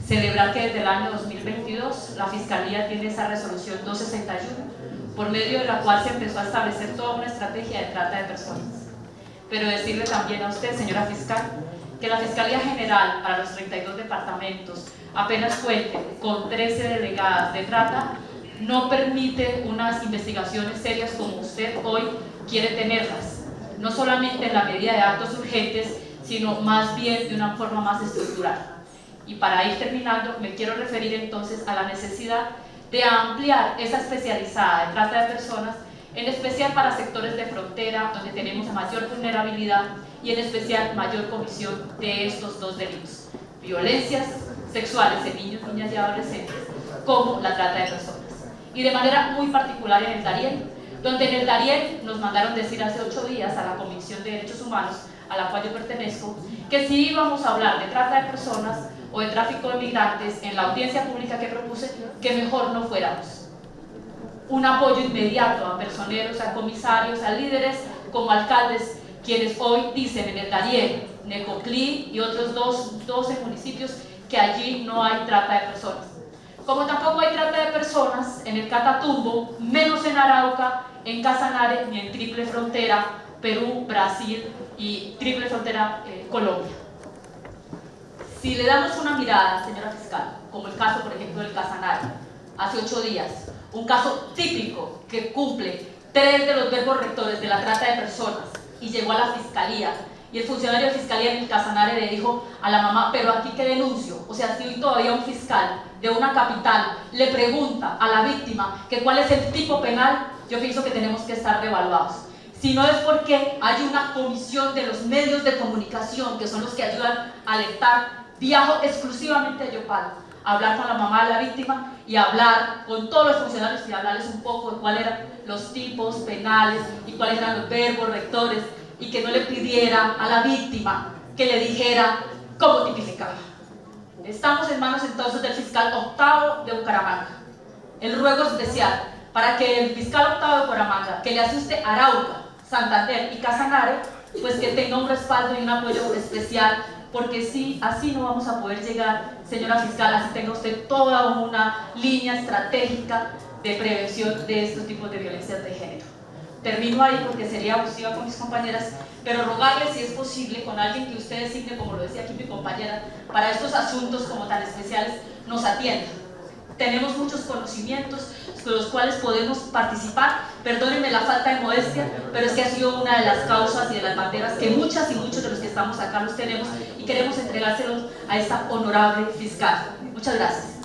Celebrar que desde el año 2022 la Fiscalía tiene esa resolución 261, por medio de la cual se empezó a establecer toda una estrategia de trata de personas. Pero decirle también a usted, señora fiscal, que la Fiscalía General para los 32 departamentos apenas cuente con 13 delegadas de trata, no permite unas investigaciones serias como usted hoy quiere tenerlas, no solamente en la medida de actos urgentes, sino más bien de una forma más estructural. Y para ir terminando, me quiero referir entonces a la necesidad de ampliar esa especializada de trata de personas, en especial para sectores de frontera, donde tenemos mayor vulnerabilidad y en especial mayor comisión de estos dos delitos: violencias sexuales en niños, niñas y adolescentes, como la trata de personas. Y de manera muy particular en el Darién, donde en el Darién nos mandaron decir hace 8 días a la Comisión de Derechos Humanos, a la cual yo pertenezco, que si íbamos a hablar de trata de personas o de tráfico de migrantes en la audiencia pública que propuse, que mejor no fuéramos. Un apoyo inmediato a personeros, a comisarios, a líderes como alcaldes, quienes hoy dicen en el Darién, Necoclí y otros 12 municipios que allí no hay trata de personas. Como tampoco hay trata de personas en el Catatumbo, menos en Arauca, en Casanare ni en Triple Frontera, Perú, Brasil y Triple Frontera, Colombia. Si le damos una mirada, señora fiscal, como el caso, por ejemplo, del Casanare, hace 8 días, un caso típico que cumple 3 de los verbos rectores de la trata de personas y llegó a la fiscalía, y el funcionario de fiscalía en el Casanare le dijo a la mamá: pero aquí qué denuncio. O sea, si hoy todavía un fiscal de una capital le pregunta a la víctima que cuál es el tipo penal, yo pienso que tenemos que estar reevaluados. Si no es porque hay una comisión de los medios de comunicación, que son los que ayudan a alertar. Viajo exclusivamente a Yopal a hablar con la mamá de la víctima y a hablar con todos los funcionarios y hablarles un poco de cuáles eran los tipos penales y cuáles eran los verbos rectores, y que no le pidiera a la víctima que le dijera cómo tipificaba. Estamos en manos entonces del fiscal octavo de Bucaramanga. El ruego especial para que el fiscal octavo de Bucaramanga, que le asuste Arauca, Santander y Casanare, pues que tenga un respaldo y un apoyo especial, porque sí, así no vamos a poder llegar, señora fiscal, así tenga usted toda una línea estratégica de prevención de estos tipos de violencias de género. Termino ahí porque sería abusiva con mis compañeras, pero rogarles, si es posible, con alguien que usted designe, como lo decía aquí mi compañera, para estos asuntos como tan especiales, nos atienda. Tenemos muchos conocimientos con los cuales podemos participar. Perdónenme la falta de modestia, pero es que ha sido una de las causas y de las banderas que muchas y muchos de los que estamos acá los tenemos, y queremos entregárselos a esta honorable fiscal. Muchas gracias.